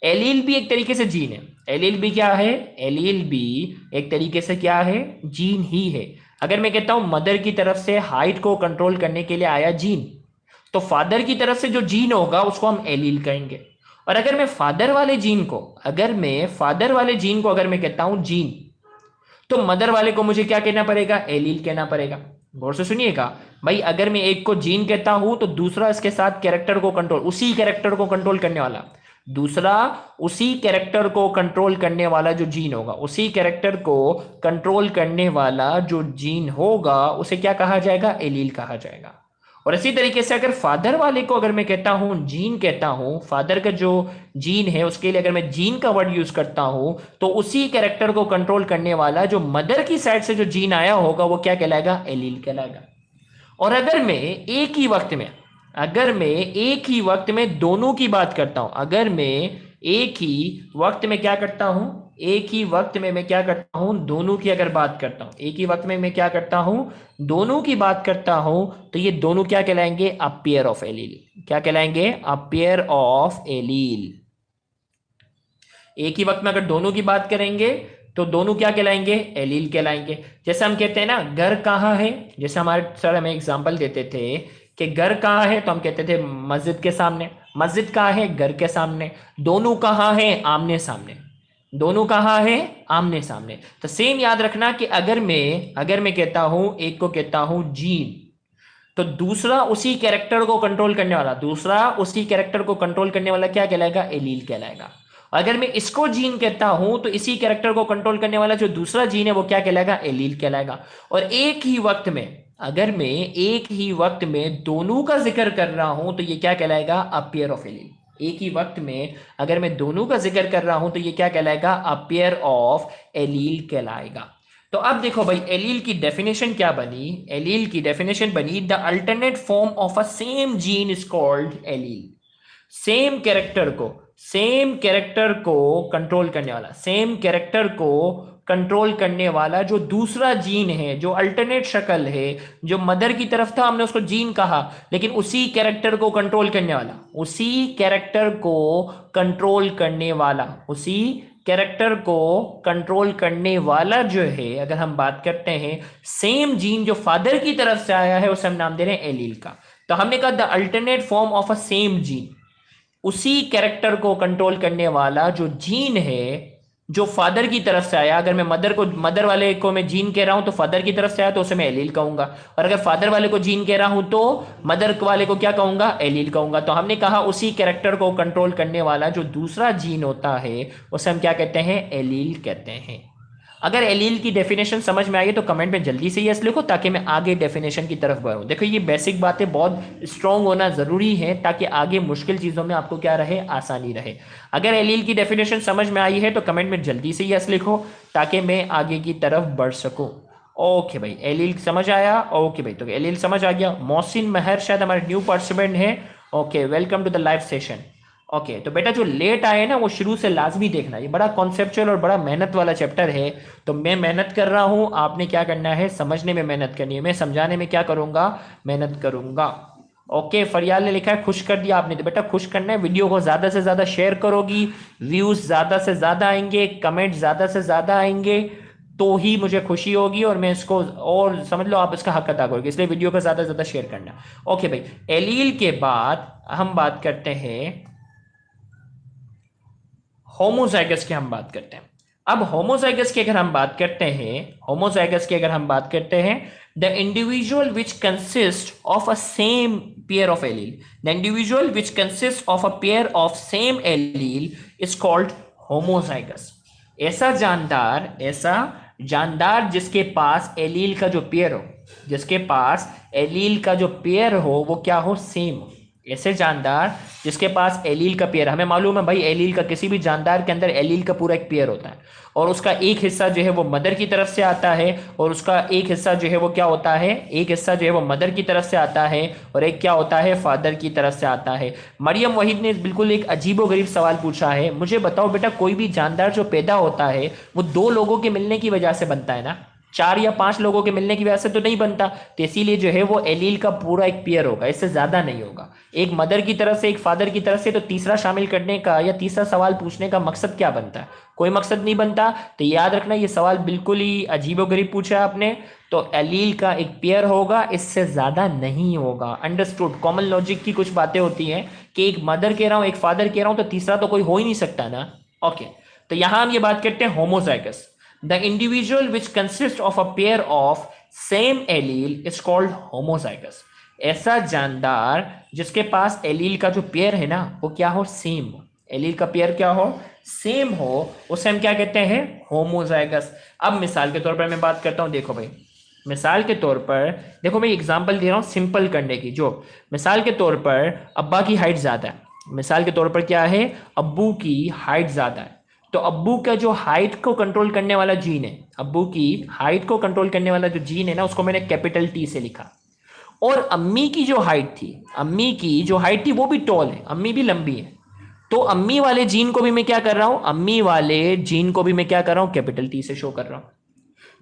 एलील भी एक तरीके से जीन है, एलील भी क्या है, एलील भी एक तरीके से क्या है, जीन ही है। अगर मैं कहता हूं मदर की तरफ से हाइट को कंट्रोल करने के लिए आया जीन, तो फादर की तरफ से जो जीन होगा उसको हम एलील कहेंगे। और अगर मैं फादर वाले जीन को, अगर मैं कहता हूं जीन, तो मदर वाले को मुझे क्या कहना पड़ेगा, एलील कहना पड़ेगा। गौर से सुनिएगा भाई, अगर मैं एक को जीन कहता हूं तो दूसरा इसके साथ कैरेक्टर को कंट्रोल, उसी कैरेक्टर को कंट्रोल करने वाला, दूसरा उसी कैरेक्टर को कंट्रोल करने वाला जो जीन होगा, उसी कैरेक्टर को कंट्रोल करने वाला जो जीन होगा उसे क्या कहा जाएगा, एलील कहा जाएगा। और इसी तरीके से अगर फादर वाले को अगर मैं कहता हूं जीन कहता हूं, फादर का जो जीन है उसके लिए अगर मैं जीन का वर्ड यूज करता हूं, तो उसी कैरेक्टर को कंट्रोल करने वाला जो मदर की साइड से जो जीन आया होगा वो क्या कहलाएगा, एलील कहलाएगा। और अगर मैं एक ही वक्त में दोनों की बात करता हूं, अगर मैं एक ही वक्त में क्या करता हूं, एक ही वक्त में मैं क्या करता हूं, दोनों की अगर बात करता हूं, एक ही वक्त में मैं क्या करता हूं, दोनों की बात करता हूं, तो ये दोनों क्या कहलाएंगे, अ पेयर ऑफ एलील। क्या कहलाएंगे, अ पेयर ऑफ एलील। एक ही वक्त में अगर दोनों की बात करेंगे तो दोनों क्या कहलाएंगे, एलील कहलाएंगे। जैसे हम कहते हैं ना घर कहाँ है, जैसे हमारे सर हमें एग्जांपल देते थे कि घर कहाँ है, तो हम कहते थे मस्जिद के सामने। मस्जिद कहाँ है, घर के सामने। दोनों कहाँ है, आमने सामने। दोनों कहाँ है, आमने सामने। तो सेम याद रखना कि अगर मैं कहता हूं, एक को कहता हूं जीन, तो दूसरा उसी कैरेक्टर को कंट्रोल करने वाला, दूसरा उसी कैरेक्टर को कंट्रोल करने वाला क्या कहलाएगा, एलील कहलाएगा। अगर मैं इसको जीन कहता हूं तो इसी कैरेक्टर को कंट्रोल करने वाला जो दूसरा जीन है वो क्या कहलाएगा, एलील कहलाएगा। और एक ही वक्त में, अगर मैं एक ही वक्त में दोनों का जिक्र कर रहा हूं तो ये क्या कहलाएगा, अपियर ऑफ एलील। एक ही वक्त में अगर मैं दोनों का जिक्र कर रहा हूं तो ये क्या कहलाएगा, अपियर ऑफ एलील कहलाएगा। तो अब देखो भाई, एलील की डेफिनेशन क्या बनी, एलील की डेफिनेशन बनी, the alternate form of a same gene is called allele. Same character को कंट्रोल करने वाला, सेम कैरेक्टर को कंट्रोल करने वाला जो दूसरा जीन है, जो अल्टरनेट शक्ल है, जो मदर की तरफ था हमने उसको जीन कहा, लेकिन उसी कैरेक्टर को कंट्रोल करने वाला, उसी कैरेक्टर को कंट्रोल करने वाला, उसी कैरेक्टर को कंट्रोल करने वाला जो है, अगर हम बात करते हैं सेम जीन जो फादर की तरफ से आया है, उसे हम नाम दे रहे हैं एलील का। तो हमने कहा the alternate form of a same gene, उसी कैरेक्टर को कंट्रोल करने वाला जो जीन है जो फादर की तरफ से आया। अगर मैं मदर वाले को मैं जीन कह रहा हूं तो फादर की तरफ से आया तो उसे मैं एलील कहूंगा, और अगर फादर वाले को जीन कह रहा हूं तो मदर वाले को क्या कहूंगा, एलील कहूंगा। तो हमने कहा उसी कैरेक्टर को कंट्रोल करने वाला जो दूसरा जीन होता है उसे हम क्या कहते हैं, एलील कहते हैं। अगर एलील की डेफिनेशन समझ में आई तो कमेंट में जल्दी से यस लिखो ताकि मैं आगे डेफिनेशन की तरफ बढ़ूं। देखो ये बेसिक बातें बहुत स्ट्रांग होना जरूरी है ताकि आगे मुश्किल चीजों में आपको क्या रहे, आसानी रहे। अगर एलील की डेफिनेशन समझ में आई है तो कमेंट में जल्दी से यस लिखो ताकि मैं आगे की तरफ बढ़ सकूं। ओके भाई, एलील समझ आया। ओके भाई, तो एलील समझ आ गया। मोहसिन महर शायद हमारे न्यू पार्टिसिपेंट है। Okay, welcome to the live session. Okay तो बेटा जो लेट आए ना वो शुरू से लाजमी देखना, ये बड़ा कॉन्सेप्चुअल और बड़ा मेहनत वाला चैप्टर है। तो मैं मेहनत कर रहा हूं, आपने क्या करना है, समझने में मेहनत करनी है, मैं समझाने में क्या करूंगा, मेहनत करूंगा। ओके, फरियाल ने लिखा है खुश कर दिया आपने, तो बेटा खुश करना है, वीडियो को ज्यादा से ज्यादा शेयर करोगी, व्यूज ज्यादा से ज्यादा आएंगे, कमेंट ज्यादा से ज्यादा आएंगे तो ही मुझे खुशी होगी और मैं इसको, और समझ लो आप इसका हक अदा करोगे, इसलिए वीडियो को ज्यादा से ज्यादा शेयर करना। ओके भाई, एलील के बाद हम बात करते हैं होमोजाइगस की, हम बात करते हैं। अब होमोजाइगस की अगर हम बात करते हैं, होमोजाइगस की अगर हम बात करते हैं, the individual which consist of a same pair of allele, the individual which consist of a pair of same allele is called homozygous. ऐसा जानदार जिसके पास एलील का जो पेयर हो, जिसके पास एलील का जो पेयर हो वो क्या हो, सेम हो। ऐसे जानदार जिसके पास एलील का पेयर, हमें मालूम है भाई एलील का, किसी भी जानदार के अंदर एलील का पूरा एक पेयर होता है और उसका एक हिस्सा जो है वो मदर की तरफ से आता है और उसका एक हिस्सा जो है वो क्या होता है, एक हिस्सा जो है वो मदर की तरफ से आता है और एक क्या होता है, फादर की तरफ से आता है। मरियम वहीद ने बिल्कुल एक अजीबोगरीब सवाल पूछा है, मुझे बताओ बेटा कोई भी जानदार जो पैदा होता है वो दो लोगों के मिलने की वजह से बनता है ना, 4 या 5 लोगों के मिलने की वजह से तो नहीं बनता। तो इसीलिए जो है वो एलील का पूरा एक पेयर होगा, इससे ज्यादा नहीं होगा। एक मदर की तरफ से, एक फादर की तरफ से, तो तीसरा शामिल करने का या तीसरा सवाल पूछने का मकसद क्या बनता है, कोई मकसद नहीं बनता। तो याद रखना ये सवाल बिल्कुल ही अजीबोगरीब पूछा है आपने। तो एलील का एक पेयर होगा, इससे ज्यादा नहीं होगा। अंडरस्टूड। कॉमन लॉजिक की कुछ बातें होती हैं कि एक मदर कह रहा हूं, एक फादर कह रहा हूं, तो तीसरा तो कोई हो ही नहीं सकता ना। ओके, तो यहां हम ये बात करते हैं homozygous. The individual which consists of a pair of same allele is called homozygous। ऐसा जानदार जिसके पास एलील का जो पेयर है ना वो क्या हो, सेम हो, एलील का पेयर क्या हो, सेम हो, उसे हम क्या कहते हैं, होमोजाइगस। अब मिसाल के तौर पर मैं बात करता हूं, देखो भाई मिसाल के तौर पर, देखो मैं एग्जांपल दे रहा हूं सिंपल करने की। जो मिसाल के तौर पर अब्बा की हाइट ज्यादा है, मिसाल के तौर पर क्या है, अब्बू की हाइट ज्यादा है, तो अब्बू का जो हाइट को कंट्रोल करने वाला जीन है, अब्बू की हाइट को कंट्रोल करने वाला जो जीन है ना उसको मैंने कैपिटल टी से लिखा। और अम्मी की जो हाइट थी, अम्मी की जो हाइट थी वो भी टॉल है, अम्मी भी लंबी है, तो अम्मी वाले जीन को भी मैं क्या कर रहा हूं, अम्मी वाले जीन को भी मैं क्या कर रहा हूं, कैपिटल टी से शो कर रहा हूं।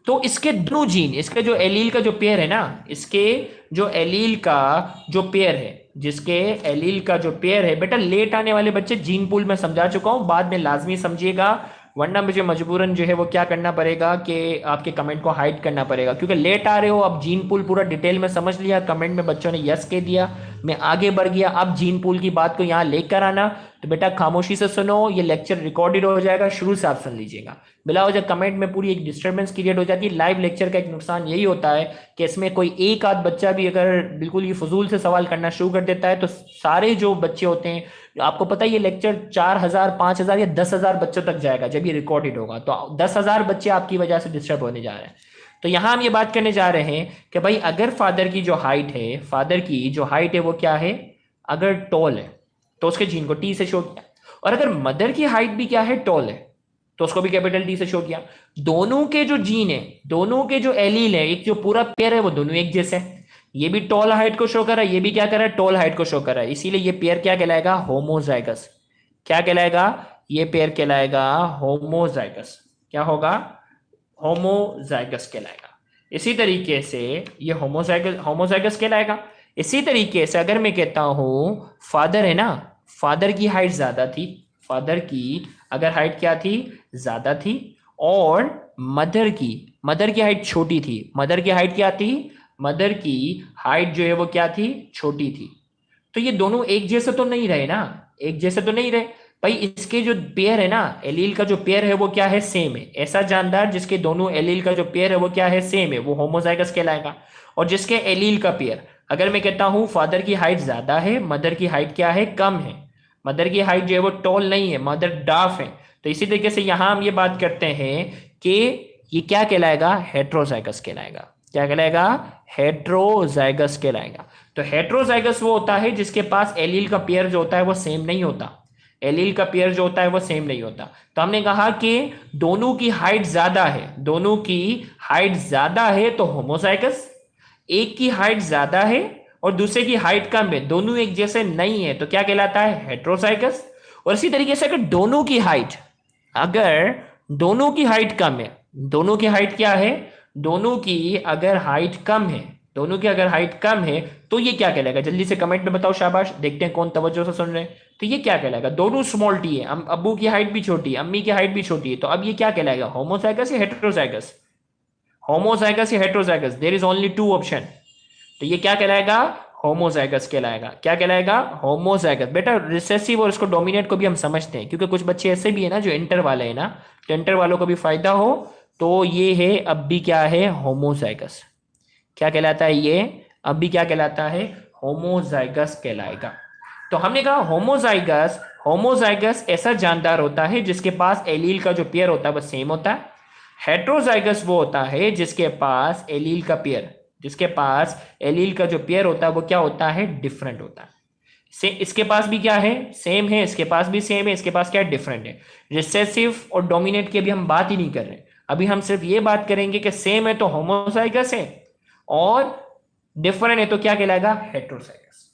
तो इसके दोनों जीन, इसके जो एलील का जो पेयर है ना, इसके जो एलील का जो पेयर है, जिसके एलील का जो पेयर है, बेटा लेट आने वाले बच्चे जीन पूल में समझा चुका हूं, बाद में लाजमी समझिएगा, वरना मुझे मजबूरन जो है वो क्या करना पड़ेगा कि आपके कमेंट को हाइड करना पड़ेगा, क्योंकि लेट आ रहे हो। अब जीन पूल पूरा डिटेल में समझ लिया, कमेंट में बच्चों ने यस कह दिया, मैं आगे बढ़ गया, अब जीन पूल की बात को यहाँ लेकर आना, तो बेटा खामोशी से सुनो, ये लेक्चर रिकॉर्डेड हो जाएगा, शुरू से आप सुन लीजिएगा। बिला वजह कमेंट में पूरी एक डिस्टर्बेंस क्रिएट हो जाती है। लाइव लेक्चर का एक नुकसान यही होता है कि इसमें कोई एक आध बच्चा भी अगर बिल्कुल ये फजूल से सवाल करना शुरू कर देता है तो सारे जो बच्चे होते हैं, आपको पता है ये लेक्चर 4,000 5,000 या 10,000 बच्चों तक जाएगा जब ये रिकॉर्डेड होगा, तो 10,000 बच्चे आपकी वजह से डिस्टर्ब होने जा रहे हैं। तो यहां हम ये बात करने जा रहे हैं कि भाई अगर फादर की जो हाइट है, फादर की जो हाइट है वो क्या है, अगर टॉल है तो उसके जीन को टी से शो किया, और अगर मदर की हाइट भी क्या है, टॉल है, तो उसको भी कैपिटल टी से शो किया। दोनों के जो जीन है, दोनों के जो एलील है, एक जो पूरा पेयर है वो दोनों एक जैसे हैं। ये भी टॉल हाइट को शो कर रहा है, ये भी क्या कर रहा है, टॉल हाइट को शो कर रहा है, इसीलिए ये पेयर क्या कहलाएगा, होमोजाइगस। क्या कहलाएगा, ये पेयर कहलाएगा होमोजाइगस। क्या होगा, होमोजाइगस कहलाएगा। इसी तरीके से ये होमोजाइगस होमोजाइगस कहलाएगा। इसी तरीके से अगर मैं कहता हूं फादर है ना, फादर की हाइट ज्यादा थी, फादर की अगर हाइट क्या थी, ज्यादा थी, और मदर की हाइट छोटी थी, मदर की हाइट क्या थी, मदर की हाइट जो है वो क्या थी, छोटी थी, तो ये दोनों एक जैसे तो नहीं रहे ना, एक जैसे तो नहीं रहे भाई। इसके जो पेयर है ना, एलील का जो पेयर है वो क्या है, सेम है। ऐसा जानदार जिसके दोनों एलील का जो पेयर है वो क्या है, सेम है, वो होमोजाइगस कहलाएगा। और जिसके एलील का पेयर, अगर मैं कहता हूं फादर की हाइट ज्यादा है, मदर की हाइट क्या है, कम है, मदर की हाइट जो है वो टॉल नहीं है, मदर डाफ है, तो इसी तरीके से यहां हम ये बात करते हैं कि ये क्या कहलाएगा, हेट्रोजाइगस कहलाएगा। क्या कहलाएगा, हेट्रोजाइगस कहलाएगा। तो हेट्रोजाइगस वो होता है जिसके पास एलील का पेयर जो होता है वो सेम नहीं होता, एलील का पेयर जो होता है वो सेम नहीं होता। तो हमने कहा कि दोनों की हाइट ज्यादा है, दोनों की हाइट ज्यादा है तो होमोजाइगस, एक की हाइट ज्यादा है और दूसरे की हाइट कम है, दोनों एक जैसे नहीं है, तो क्या कहलाता है, हेट्रोजाइगस। और इसी तरीके से अगर दोनों की हाइट, अगर दोनों की हाइट कम है, दोनों की हाइट क्या है, दोनों की अगर हाइट कम है, दोनों की अगर हाइट कम है तो ये क्या कहलाएगा, जल्दी से कमेंट में बताओ, शाबाश, देखते हैं कौन तवज्जो से सुन रहे हैं। तो ये क्या कहलाएगा, दोनों स्मॉल टी है, अब्बू की हाइट भी छोटी है, अम्मी की हाइट भी छोटी है, तो अब ये क्या कहलाएगा, होमोजाइगस या हेट्रोजाइगस, होमोजाइगस या heterozygous, there is only two option. तो ये क्या कहलाएगा, होमोजाइगस कहलाएगा। क्या कहलाएगा, होमोजाइगस। बेटा रिसेसिव और इसको डोमिनेट को भी हम समझते हैं, क्योंकि कुछ बच्चे ऐसे भी है ना जो इंटर वाले हैं ना, तो इंटर वालों को भी फायदा हो, तो ये है अब भी क्या है, होमोजाइगस। क्या कहलाता है ये, अब भी क्या कहलाता है, होमोजाइगस कहलाएगा। तो हमने कहा होमोजाइगस, होमोजाइगस ऐसा जानदार होता है जिसके पास एलील का जो पेयर होता है वो सेम होता है। हेट्रोजाइगस वो होता है जिसके पास एलील का पेयर, जिसके पास एलील का जो पेयर होता है वो क्या होता है, डिफरेंट होता है। से इसके पास भी क्या है, सेम है, इसके पास भी सेम है, इसके पास क्या है, डिफरेंट है। रिसेसिव और डोमिनेट की अभी हम बात ही नहीं कर रहे, अभी हम सिर्फ ये बात करेंगे कि सेम है तो होमोजाइगस है और डिफरेंट है तो क्या कहलाएगा, हेट्रोजाइगस।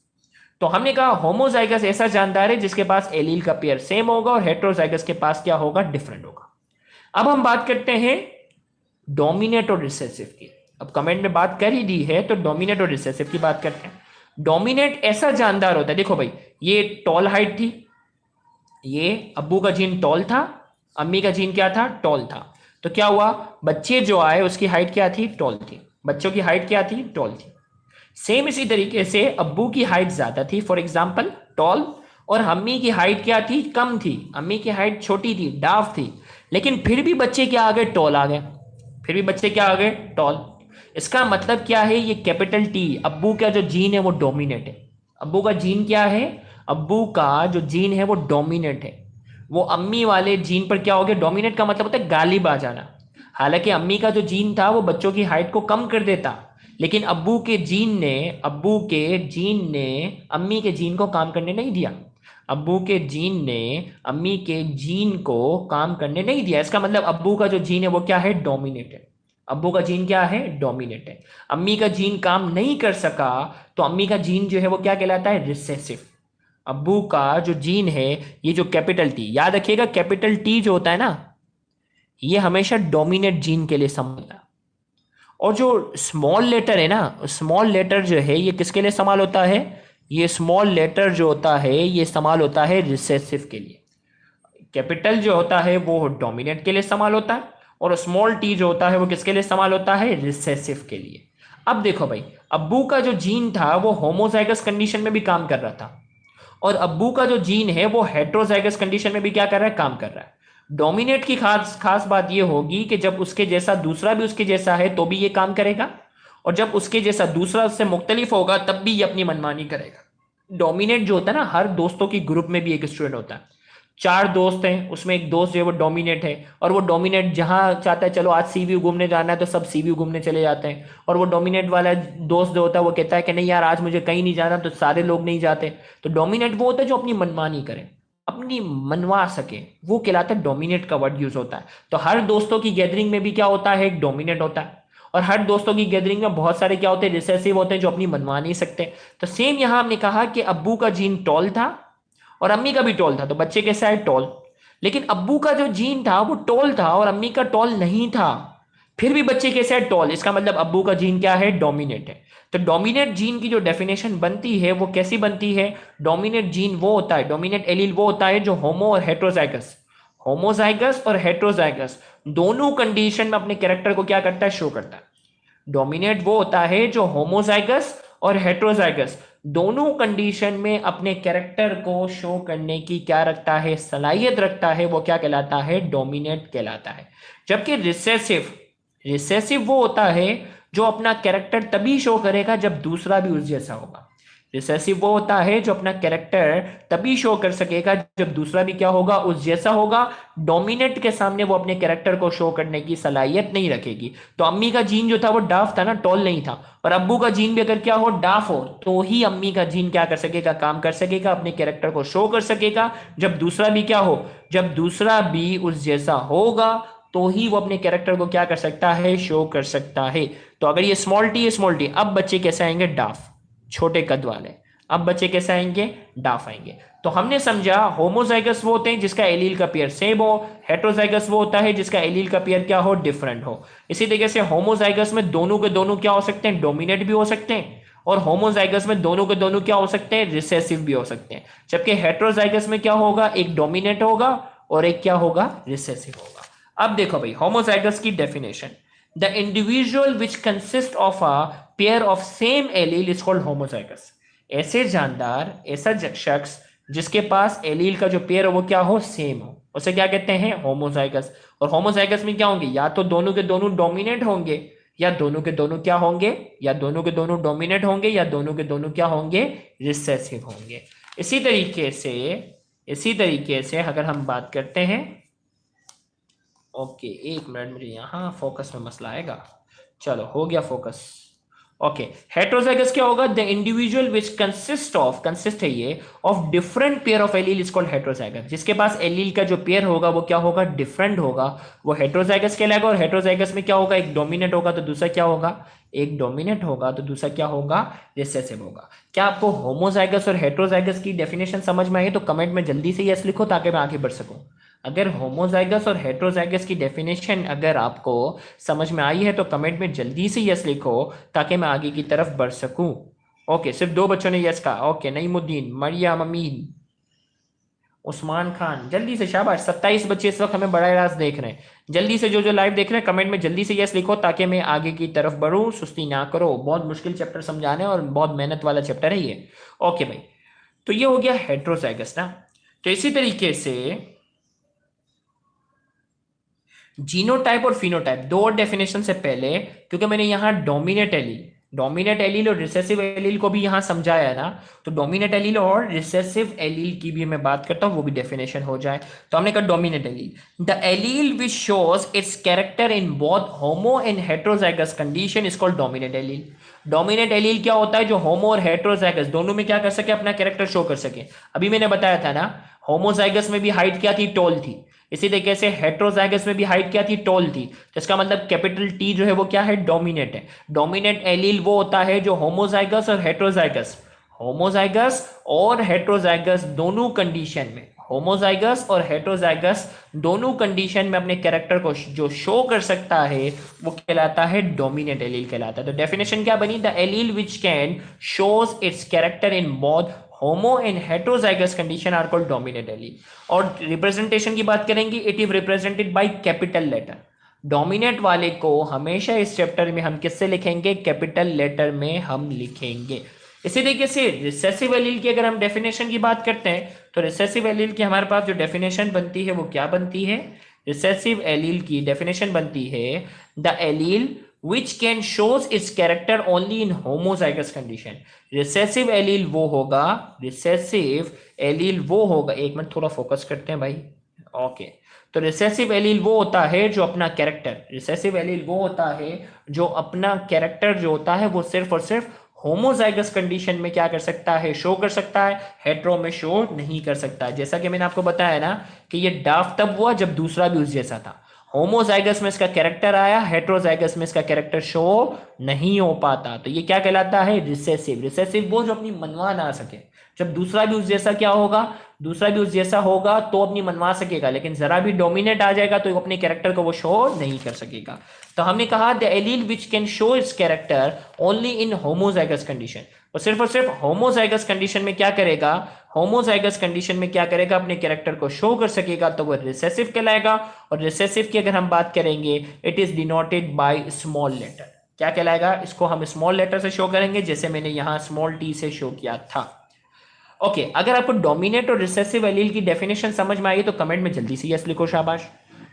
तो हमने कहा होमोजाइगस ऐसा जानदार है जिसके पास एलील का पेयर सेम होगा और हेट्रोजाइगस के पास क्या होगा, डिफरेंट होगा। अब हम बात करते हैं डोमिनेट और रिसेसिव की। अब कमेंट में बात कर ही दी है तो डोमिनेट और रिसेसिव की बात करते हैं। डोमिनेट ऐसा जानदार होता है, देखो भाई ये टॉल हाइट थी, ये अब्बू का जीन टॉल था, अम्मी का जीन क्या था, टॉल था, तो क्या हुआ, बच्चे जो आए उसकी हाइट क्या थी, टॉल थी, बच्चों की हाइट क्या थी, टॉल थी। सेम इसी तरीके से अब्बू की हाइट ज्यादा थी, फॉर एग्जाम्पल टॉल, और अम्मी की हाइट क्या थी, कम थी, अम्मी की हाइट छोटी थी, डाफ थी, लेकिन फिर भी बच्चे क्या आ गए, टॉल आ गए, फिर भी बच्चे क्या आ गए, टॉल। इसका मतलब क्या है, ये कैपिटल टी, अब्बू का जो जीन है वो डोमिनेट है। अब्बू का जीन क्या है, अब्बू का जो जीन है वो डोमिनेट है, वो अम्मी वाले जीन पर क्या हो गया, डोमिनेट का मतलब होता है गालिब आ जाना। हालांकि अम्मी का जो जीन था वो बच्चों की हाइट को कम कर देता, लेकिन अब्बू के जीन ने अम्मी के जीन को काम करने नहीं दिया, अब्बू के जीन ने अम्मी के जीन को काम करने नहीं दिया। इसका मतलब अब्बू का जो जीन है वो क्या है, डोमिनेट है, अब्बू का जीन क्या है, डोमिनेट है। अम्मी का जीन काम नहीं कर सका तो अम्मी का जीन जो है वो क्या कहलाता है, रिसेसिव। अब्बू का जो जीन है, ये जो कैपिटल टी, याद रखिएगा कैपिटल टी जो होता है ना, ये हमेशा डोमिनेट जीन के लिए संभालता है। और जो स्मॉल लेटर है ना, स्मॉल लेटर जो है ये किसके लिए इस्तेमाल होता है, ये स्मॉल लेटर जो होता है ये इस्तेमाल होता है रिसेसिव के लिए। कैपिटल जो होता है वो डोमिनेट के लिए इस्तेमाल होता है और स्मॉल टी जो होता है वो किसके लिए इस्तेमाल होता है, रिसेसिव के लिए। अब देखो भाई, अब्बू का जो जीन था वो होमोजाइगस कंडीशन में भी काम कर रहा था, और अब्बू का जो जीन है वो हेट्रोजाइगस कंडीशन में भी क्या कर रहा है, काम कर रहा है। डोमिनेट की खास खास बात ये होगी कि जब उसके जैसा दूसरा भी उसके जैसा है तो भी ये काम करेगा, और जब उसके जैसा दूसरा उससे मुख्तलिफ होगा तब भी ये अपनी मनमानी करेगा। डोमिनेट जो होता है ना, हर दोस्तों की ग्रुप में भी एक स्टूडेंट होता है। चार दोस्त हैं, उसमें एक दोस्त जो है वो डोमिनेट है, और वो डोमिनेट जहां चाहता है चलो आज सी व्यू घूमने जाना है तो सब सी व्यू घूमने चले जाते हैं, और वो डोमिनेट वाला दोस्त जो होता है वो कहता है कि नहीं यार आज मुझे कहीं नहीं जाना, तो सारे लोग नहीं जाते। तो डोमिनेट वो होता है जो अपनी मनमानी करे, अपनी मनवा सके, वो कहलाता है डोमिनेट का वर्ड यूज होता है। तो हर दोस्तों की गैदरिंग में भी क्या होता है, एक डोमिनेट होता है, और हर दोस्तों की गैदरिंग में बहुत सारे क्या होते हैं, रिसेसिव होते हैं जो अपनी मनवा नहीं सकते। तो सेम यहां हमने कहा कि अब्बू का जीन टॉल था और अम्मी का भी टॉल था, तो बच्चे कैसा है, टॉल। लेकिन अब्बू का जो जीन था वो टॉल था और अम्मी का टॉल नहीं था, फिर भी बच्चे कैसे है, टॉल। इसका मतलब अब्बू का जीन क्या है, डोमिनेट है। तो डोमिनेट जीन की जो डेफिनेशन बनती है वो कैसी बनती है, डोमिनेट जीन वो होता है, डोमिनेट एलील वो होता है जो होमो और हेट्रोजाइगस, होमोजाइगस और हेट्रोजाइगस दोनों कंडीशन में अपने कैरेक्टर को क्या करता है, शो करता है। डोमिनेट वो होता है जो होमोजाइगस और हेट्रोजाइगस दोनों कंडीशन में अपने कैरेक्टर को शो करने की क्या रखता है, सलाहियत रखता है, वो क्या कहलाता है, डोमिनेट कहलाता है। जबकि रिसेसिव, रिसेसिव वो होता है जो अपना कैरेक्टर तभी शो करेगा जब दूसरा भी उस जैसा होगा। रिसेसिव वो होता है जो अपना कैरेक्टर तभी शो कर सकेगा जब दूसरा भी क्या होगा, उस जैसा होगा। डोमिनेट के सामने वो अपने कैरेक्टर को शो करने की सलाहियत नहीं रखेगी। तो अम्मी का जीन जो था वो डाफ था ना, टॉल नहीं था। और अब्बू का जीन भी अगर क्या हो, डाफ हो, तो ही अम्मी का जीन क्या कर सकेगा, काम कर सकेगा, अपने कैरेक्टर को शो कर सकेगा। जब दूसरा भी क्या हो, जब दूसरा भी उस जैसा होगा तो ही वो अपने कैरेक्टर को क्या कर सकता है, शो कर सकता है। तो अगर ये स्मॉल टी है, स्मॉल टी, अब बच्चे कैसे आएंगे, डाफ, छोटे कद वाले। अब बच्चे कैसे आएंगे, डाफ आएंगे। तो हमने समझा होमोजाइगस वो होते हैं जिसका एलील का पेयर सेम हो, हेट्रोजाइगस वो होता है जिसका एलील का पेयर क्या हो, डिफरेंट हो। इसी तरीके से होमोजाइगस में दोनों के दोनों क्या हो सकते हैं, डोमिनेट भी हो सकते हैं, और होमोजाइगस में दोनों के दोनों क्या हो सकते हैं, रिसेसिव भी हो सकते हैं। जबकि हेट्रोजाइगस में क्या होगा, एक डोमिनेट होगा और एक क्या होगा, रिसेसिव होगा। अब देखो भाई होमोजाइगस की definition, the individual which consist of a pair of same allele is called homozygous. ऐसे जानदार, ऐसा शख्स जिसके पास एलील का जो पेयर है वो क्या हो, सेम हो, उसे क्या कहते हैं, होमोजाइगस। और होमोजाइगस में क्या होंगे, या तो दोनों के दोनों डोमिनेट होंगे, या दोनों के दोनों क्या होंगे, या दोनों के दोनों डोमिनेट होंगे, या दोनों के दोनों क्या होंगे, रिसेसिव होंगे। इसी तरीके से, इसी तरीके से अगर हम बात करते हैं, ओके एक मिनट, मुझे यहाँ फोकस में मसला आएगा। चलो हो गया फोकस। ओके, हेट्रोजाइगस क्या होगा, the individual which consist of, consist है ये, of different pair of allele is called heterozygous. जिसके पास एलील का जो पेयर होगा वो क्या होगा, डिफरेंट होगा, वो हेट्रोजाइगस कहलाएगा। और हेट्रोजाइगस में क्या होगा, एक डोमिनेट होगा तो दूसरा क्या होगा, एक डोमिनेट होगा तो दूसरा क्या होगा, रिसेसिव होगा। क्या आपको होमोजाइगस और हेट्रोजाइगस की डेफिनेशन समझ में आई? तो कमेंट में जल्दी से यस लिखो ताकि मैं आगे बढ़ सकूं। अगर होमोजाइगस और हेट्रोजाइगस की डेफिनेशन अगर आपको समझ में आई है तो कमेंट में जल्दी से यस लिखो ताकि मैं आगे की तरफ बढ़ सकूं। ओके, सिर्फ दो बच्चों ने यस कहा। ओके, नईमुद्दीन, मरियम, अमीन, उस्मान खान, जल्दी से, शाबाश। 27 बच्चे इस वक्त हमें बड़ा राज देख रहे हैं। जल्दी से जो जो लाइव देख रहे हैं कमेंट में जल्दी से यस लिखो ताकि मैं आगे की तरफ बढ़ूं। सुस्ती ना करो, बहुत मुश्किल चैप्टर समझाने और बहुत मेहनत वाला चैप्टर है ये। ओके भाई, तो ये हो गया हेट्रोजाइगस ना। तो इसी तरीके से जीनोटाइप और फिनोटाइप, दो और डेफिनेशन से पहले, क्योंकि मैंने यहां डोमिनेट एलील और रिसेसिव एलील को भी यहां समझाया है ना, तो डोमिनेट एलील और रिसेसिव एलील की भी मैं बात करता हूं, वो भी डेफिनेशन हो जाए। तो हमने कहा dominate allele, the allele which shows its character in both homo and heterozygous condition is called dominate allele. Dominate allele क्या होता है, जो होमो और हेट्रोजाइगस दोनों में क्या कर सके, अपना कैरेक्टर शो कर सके। अभी मैंने बताया था ना, होमोजाइगस में भी हाइट क्या थी, टॉल थी। इसी तरीके से हेट्रोजाइगस में भी हाइट क्या थी, टॉल थी। तो इसका मतलब कैपिटल टी जो है वो क्या है, डोमिनेट है। डोमिनेट एलील वो होता है जो होमोजाइगस और हेट्रोजाइगस, होमोजाइगस और हेट्रोजाइगस दोनों कंडीशन में, होमोजाइगस और हेट्रोजाइगस दोनों कंडीशन में अपने कैरेक्टर को जो शो कर सकता है वो कहलाता है डोमिनेट एलील कहलाता है। तो डेफिनेशन क्या बनी, the allele which can shows its character in both homo and heterozygous condition are called dominate allele. और रिप्रेजेंटेशन की बात करेंगे, it is represented by capital letter. Dominate वाले को हमेशा इस चैप्टर में हम किससे लिखेंगे, कैपिटल लेटर में हम लिखेंगे। इसी तरीके से रिसेसिव एलील की अगर हम डेफिनेशन की बात करते हैं तो रिसेसिव एलील की हमारे पास जो डेफिनेशन बनती है वो क्या बनती है? रिसेसिव एलील की डेफिनेशन बनती है the allele which can shows its character only in homozygous condition। Recessive allele वो होगा, रिसेसिव एलील वो होगा, एक मिनट थोड़ा फोकस करते हैं भाई। ओके, तो रिसेसिव एलील वो होता है जो अपना कैरेक्टर, रिसेसिव एलील वो होता है जो अपना कैरेक्टर जो होता है वो सिर्फ और सिर्फ होमोजाइगस कंडीशन में क्या कर सकता है? शो कर सकता है, हेट्रो में शो नहीं कर सकता। जैसा कि मैंने आपको बताया ना कि ये डाफ तब हुआ जब दूसरा भी उस जैसा था। होमोजाइगस में इसका कैरेक्टर आया, हेट्रोजाइगस में इसका कैरेक्टर शो नहीं हो पाता, तो ये क्या कहलाता है? रिसेसिव। रिसेसिव वो जो अपनी मनवा ना सके, जब दूसरा भी उस जैसा क्या होगा, दूसरा भी उस जैसा होगा तो अपनी मनवा सकेगा, लेकिन जरा भी डोमिनेट आ जाएगा तो अपने कैरेक्टर को वो शो नहीं कर सकेगा। तो हमने कहा the allele which can show it's character only in homozygous condition, और सिर्फ होमोजाइगस कंडीशन में क्या करेगा? होमोजाइगस कंडीशन में क्या करेगा? अपने कैरेक्टर को शो कर सकेगा, तो वो रिसेसिव कहलाएगा। और रिसेसिव की अगर हम बात करेंगे, it is denoted by small letter. क्या कहलाएगा? इसको हम स्मॉल लेटर से शो करेंगे, जैसे मैंने यहां स्मॉल टी से शो किया था। ओके, अगर आपको डोमिनेट और रिसेसिव एलील की डेफिनेशन समझ में आई तो कमेंट में जल्दी से यस लिखो, शाबाश।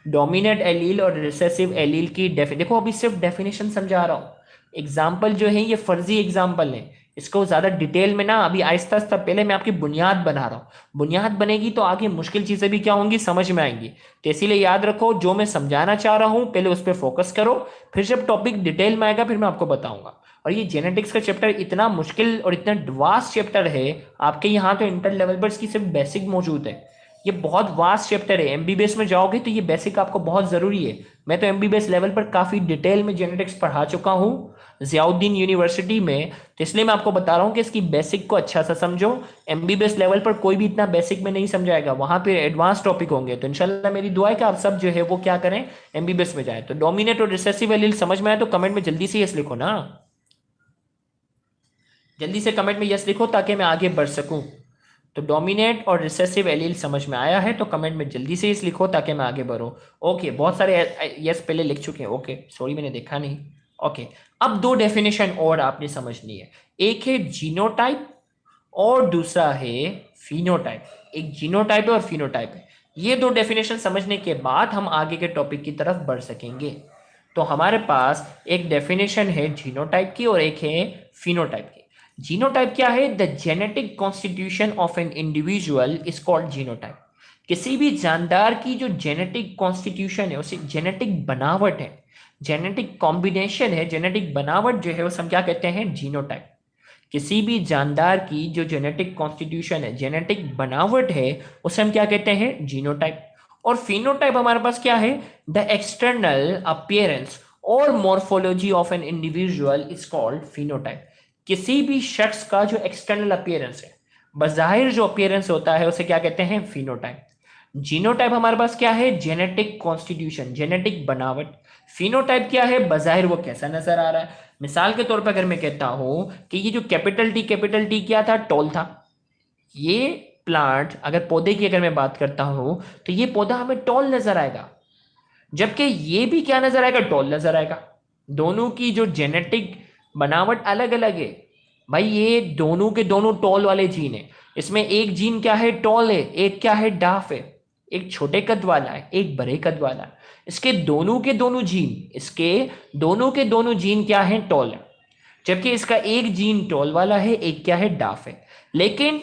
डोमिनेट एलील और रिसेसिव एलील की देखो अभी सिर्फ डेफिनेशन समझा रहा हूं, एग्जाम्पल जो है ये फर्जी एग्जाम्पल है, इसको ज्यादा डिटेल में ना अभी आहिस्ता आहिस्ता, पहले मैं आपकी बुनियाद बना रहा हूं। बुनियाद बनेगी तो आगे मुश्किल चीजें भी क्या होंगी? समझ में आएंगी। तो इसीलिए याद रखो, जो मैं समझाना चाह रहा हूं पहले उस पर फोकस करो, फिर जब टॉपिक डिटेल में आएगा फिर मैं आपको बताऊंगा। और ये जेनेटिक्स का चैप्टर इतना मुश्किल और इतना वास्ट चैप्टर है, आपके यहाँ तो इंटर लेवल पर इसकी सिर्फ बेसिक मौजूद है। ये बहुत वास्ट चैप्टर है, एमबीबीएस में जाओगे तो ये बेसिक आपको बहुत जरूरी है। मैं तो एमबीबीएस लेवल पर काफी डिटेल में जेनेटिक्स पढ़ा चुका हूँ जियाउद्दीन यूनिवर्सिटी में, तो इसलिए मैं आपको बता रहा हूँ कि इसकी बेसिक को अच्छा सा समझो। एमबीबीएस लेवल पर कोई भी इतना बेसिक में नहीं समझाएगा, वहां पे एडवांस टॉपिक होंगे। तो इंशाल्लाह मेरी दुआ है कि आप सब जो है वो क्या करें? एमबीबीएस में जाए। तो डोमिनेट और रिसेसिव एलील समझ में आए तो कमेंट में जल्दी से यस लिखो ना, जल्दी से कमेंट में यस लिखो ताकि मैं आगे बढ़ सकूं। तो डोमिनेट और रिसेसिव एलील समझ में आया है तो कमेंट में जल्दी से यस लिखो ताकि मैं आगे बढ़ूं। ओके, बहुत सारे यस पहले लिख चुके हैं, ओके सॉरी मैंने देखा नहीं। ओके, अब दो डेफिनेशन और आपने समझनी है, एक है जीनोटाइप और दूसरा है फिनोटाइप। एक जीनोटाइप है और फिनोटाइप है। ये दो डेफिनेशन समझने के बाद हम आगे के टॉपिक की तरफ बढ़ सकेंगे। तो हमारे पास एक डेफिनेशन है जीनोटाइप की और एक है फिनोटाइप की। जीनोटाइप क्या है? The genetic constitution of an individual is called genotype. किसी भी जानदार की जो जेनेटिक कॉन्स्टिट्यूशन है, उसे जेनेटिक बनावट है, जेनेटिक कॉम्बिनेशन है, जेनेटिक बनावट जो है उसे हम क्या कहते हैं? जीनोटाइप। किसी भी जानदार की जो जेनेटिक कॉन्स्टिट्यूशन है, जेनेटिक बनावट है, उसे हम क्या कहते हैं? जीनोटाइप। और फिनोटाइप हमारे पास क्या है? द एक्सटर्नल अपीयरेंस और morphology of an individual is called phenotype. किसी भी शख्स का जो एक्सटर्नल अपीयरेंस है, बज़ाहिर जो अपीयरेंस होता है, उसे क्या कहते हैं? फिनोटाइप। जीनोटाइप हमारे पास क्या है? जेनेटिक कॉन्स्टिट्यूशन, जेनेटिक बनावट। फिनोटाइप क्या है? बज़ाहिर वो कैसा नजर आ रहा है। मिसाल के तौर पर अगर मैं कहता हूं कि ये जो कैपिटल टी क्या था? टॉल था। ये प्लांट, अगर पौधे की अगर मैं बात करता हूं तो ये पौधा हमें टॉल नजर आएगा, जबकि ये भी क्या नजर आएगा? टॉल नजर आएगा। दोनों की जो जेनेटिक बनावट अलग अलग है भाई, ये दोनों के दोनों टॉल वाले जीन है। इसमें एक जीन क्या है? टॉल है, एक क्या है? डाफ है। एक छोटे कद वाला है, एक बड़े कद वाला है। इसके दोनों के दोनों जीन, इसके दोनों के दोनों जीन क्या है? टॉल है। जबकि इसका एक जीन टॉल वाला है, एक क्या है? डाफ है। लेकिन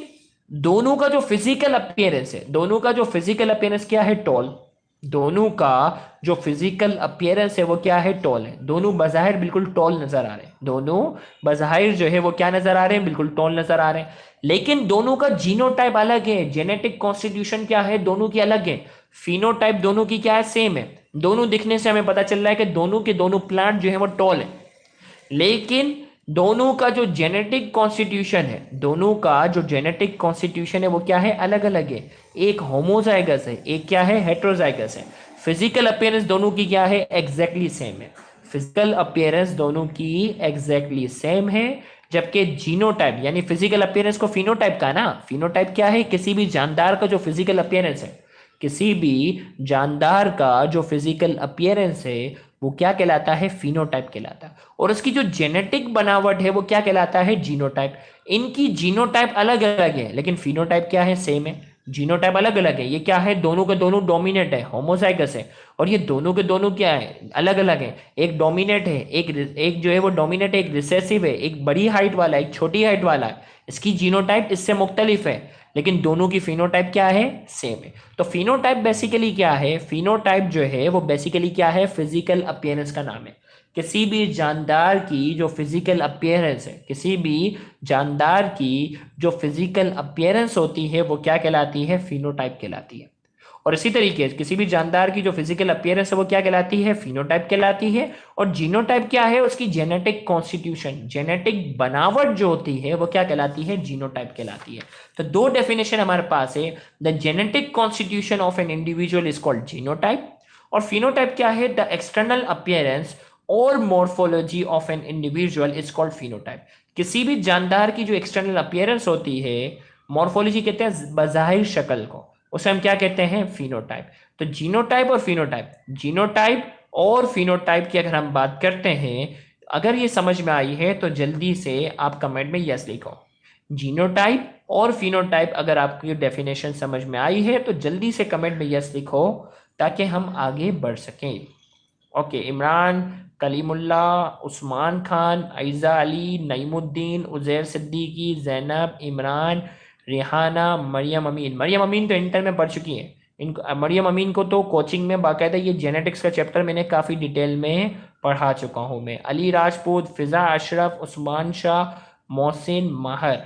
दोनों का जो फिजिकल अपीयरेंस है, दोनों का जो फिजिकल अपीयरेंस क्या है? टॉल। दोनों का जो फिजिकल अपीयरेंस है वो क्या है? टॉल है। दोनों बज़ाहिर बिल्कुल टॉल नजर आ रहे हैं, दोनों बज़ाहिर जो है वो क्या नजर आ रहे हैं? बिल्कुल टॉल नजर आ रहे हैं। लेकिन दोनों का जीनोटाइप अलग है, जेनेटिक कॉन्स्टिट्यूशन क्या है? दोनों की अलग है। फिनोटाइप दोनों की क्या है? सेम है। दोनों दिखने से हमें पता चल रहा है कि दोनों के दोनों प्लांट जो है वो टॉल है, लेकिन दोनों का जो जेनेटिक कॉन्स्टिट्यूशन है, दोनों का जो जेनेटिक कॉन्स्टिट्यूशन है वो क्या है? अलग अलग है। एक होमोजाइगस है, एक क्या है? हेट्रोजाइगस है। फिजिकल अपीयरेंस दोनों की क्या है? एग्जैक्टली सेम है। फिजिकल अपीयरेंस दोनों की एग्जैक्टली सेम है। जबकि जीनोटाइप यानी फिजिकल अपीयरेंस को फिनोटाइप का ना, फिनोटाइप क्या है? किसी भी जानदार का जो फिजिकल अपीयरेंस है, किसी भी जानदार का जो फिजिकल अपीयरेंस है वो क्या कहलाता है, फिनोटाइप कहलाता है। और उसकी जो जेनेटिक बनावट है वो क्या कहलाता है, जीनोटाइप। इनकी जीनोटाइप अलग अलग है लेकिन फिनोटाइप क्या है, सेम है। जीनोटाइप अलग अलग है, ये क्या है, दोनों के दोनों डोमिनेट है, होमोजाइगस है। और ये दोनों के दोनों क्या है, अलग अलग है। एक डोमिनेट है, एक जो है वो डोमिनेट है, एक रिसेसिव है, एक बड़ी हाइट वाला है, एक छोटी हाइट वाला है। इसकी जीनोटाइप इससे मुख्तलिफ है लेकिन दोनों की फिनोटाइप क्या है, सेम है। तो फिनोटाइप बेसिकली क्या है, फिनोटाइप जो है वो बेसिकली क्या है, फिजिकल अपीयरेंस का नाम है। किसी भी जानदार की जो फिजिकल अपीयरेंस है, किसी भी जानदार की जो फिजिकल अपीयरेंस होती है वो क्या कहलाती है, फिनोटाइप कहलाती है। और इसी तरीके से किसी भी जानदार की जो फिजिकल अपीयरेंस है वो क्या कहलाती है, फिनोटाइप कहलाती है। और जीनोटाइप क्या है, उसकी जेनेटिक कॉन्स्टिट्यूशन, जेनेटिक बनावट जो होती है वो क्या कहलाती है, जीनोटाइप कहलाती है। तो दो डेफिनेशन हमारे पास है, the genetic constitution of an individual is called genotype, और फिनोटाइप क्या है, द एक्सटर्नल अपीयरेंस और morphology of an individual is called phenotype. किसी भी जानदार की जो एक्सटर्नल अपीयरेंस होती है, मॉर्फोलॉजी कहते हैं बज़ाहिर शक्ल को, उसे हम क्या कहते हैं, फिनोटाइप। तो जीनोटाइप और फिनोटाइप, जीनोटाइप और फिनोटाइप की अगर हम बात करते हैं, अगर ये समझ में आई है तो जल्दी से आप कमेंट में यस लिखो। जीनोटाइप और फिनोटाइप अगर आपकी डेफिनेशन समझ में आई है तो जल्दी से कमेंट में यस लिखो ताकि हम आगे बढ़ सकें। ओके, इमरान, कलीमुल्ला, उस्मान खान, आयजा अली, नईमुद्दीन, उजैर सिद्दीकी, जैनब, इमरान, रिहाना, मरियम अमीन। मरियम अमीन तो इंटर में पढ़ चुकी हैं। इनको, मरियम अमीन को तो कोचिंग में बाकायदा ये जेनेटिक्स का चैप्टर मैंने काफ़ी डिटेल में पढ़ा चुका हूँ मैं। अली राजपूत, फिज़ा अशरफ, उस्मान शाह, मोहसिन माहर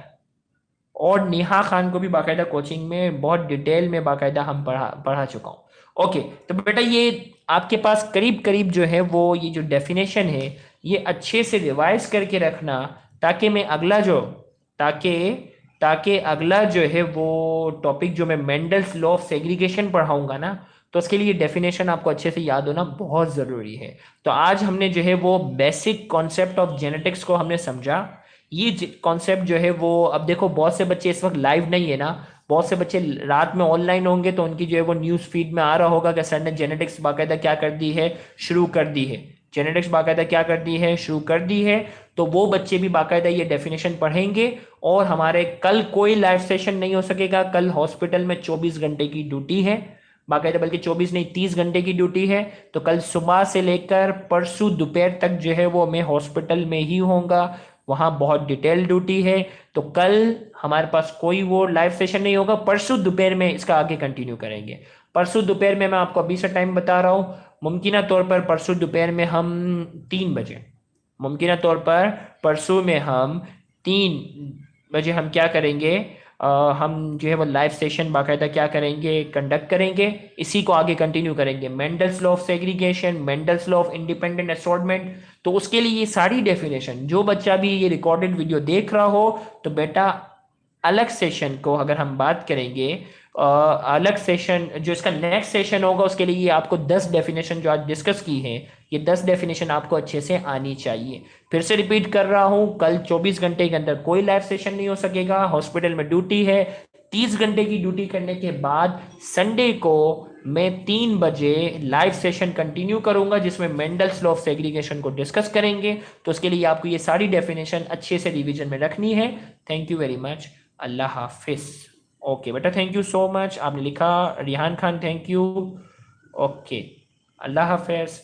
और नेहा खान को भी बाकायदा कोचिंग में बहुत डिटेल में बाकायदा हम पढ़ा पढ़ा चुका हूँ। ओके, तो बेटा ये आपके पास करीब करीब जो है वो ये जो डेफिनेशन है ये अच्छे से रिवाइज करके रखना, ताकि मैं अगला जो ताकि ताकि अगला जो है वो टॉपिक जो मैं मेंडल्स लॉ ऑफ सेग्रीगेशन पढ़ाऊंगा ना, तो उसके लिए डेफिनेशन आपको अच्छे से याद होना बहुत ज़रूरी है। तो आज हमने जो है वो बेसिक कॉन्सेप्ट ऑफ जेनेटिक्स को हमने समझा। ये कॉन्सेप्ट जो है वो, अब देखो बहुत से बच्चे इस वक्त लाइव नहीं है ना, बहुत से बच्चे रात में ऑनलाइन होंगे तो उनकी जो है वो न्यूज़ फीड में आ रहा होगा कि सर ने जेनेटिक्स बाकायदा क्या कर दी है, शुरू कर दी है, जेनेटिक्स बाकायदा क्या कर दी है, शुरू कर दी है। तो वो बच्चे भी बाकायदा ये डेफिनेशन पढ़ेंगे। और हमारे कल कोई लाइव सेशन नहीं हो सकेगा, कल हॉस्पिटल में 24 घंटे की ड्यूटी है बाकायदा, बल्कि 24 नहीं 30 घंटे की ड्यूटी है। तो कल सुबह से लेकर परसों दोपहर तक जो है वो मैं हॉस्पिटल में ही होऊंगा, वहाँ बहुत डिटेल ड्यूटी है। तो कल हमारे पास कोई वो लाइव सेशन नहीं होगा, परसों दोपहर में इसका आगे कंटिन्यू करेंगे। परसों दोपहर में मैं आपको अभी से टाइम बता रहा हूँ, मुमकिन तौर पर परसों दोपहर में हम 3 बजे, मुमकिन तौर पर परसों में हम 3 बजे हम क्या करेंगे, हम जो है वो लाइव सेशन बाकायदा क्या करेंगे, कंडक्ट करेंगे। इसी को आगे कंटिन्यू करेंगे, Mendel's law of segregation, Mendel's law of independent assortment. तो उसके लिए ये सारी डेफिनेशन, जो बच्चा भी ये रिकॉर्डेड वीडियो देख रहा हो तो बेटा अलग सेशन को अगर हम बात करेंगे, अलग सेशन जो इसका नेक्स्ट सेशन होगा उसके लिए ये आपको 10 डेफिनेशन जो आज डिस्कस की है, ये 10 डेफिनेशन आपको अच्छे से आनी चाहिए। फिर से रिपीट कर रहा हूं, कल 24 घंटे के अंदर कोई लाइव सेशन नहीं हो सकेगा, हॉस्पिटल में ड्यूटी है। 30 घंटे की ड्यूटी करने के बाद संडे को मैं 3 बजे लाइव सेशन कंटिन्यू करूंगा जिसमें मेंडल्स लॉ ऑफ सेग्रीगेशन को डिस्कस करेंगे। तो उसके लिए आपको ये सारी डेफिनेशन अच्छे से रिवीजन में रखनी है। Thank you very much, Allah Hafiz. Okay बेटा, थैंक यू सो मच, आपने लिखा Rihan Khan, thank you. Okay, Allah Hafiz.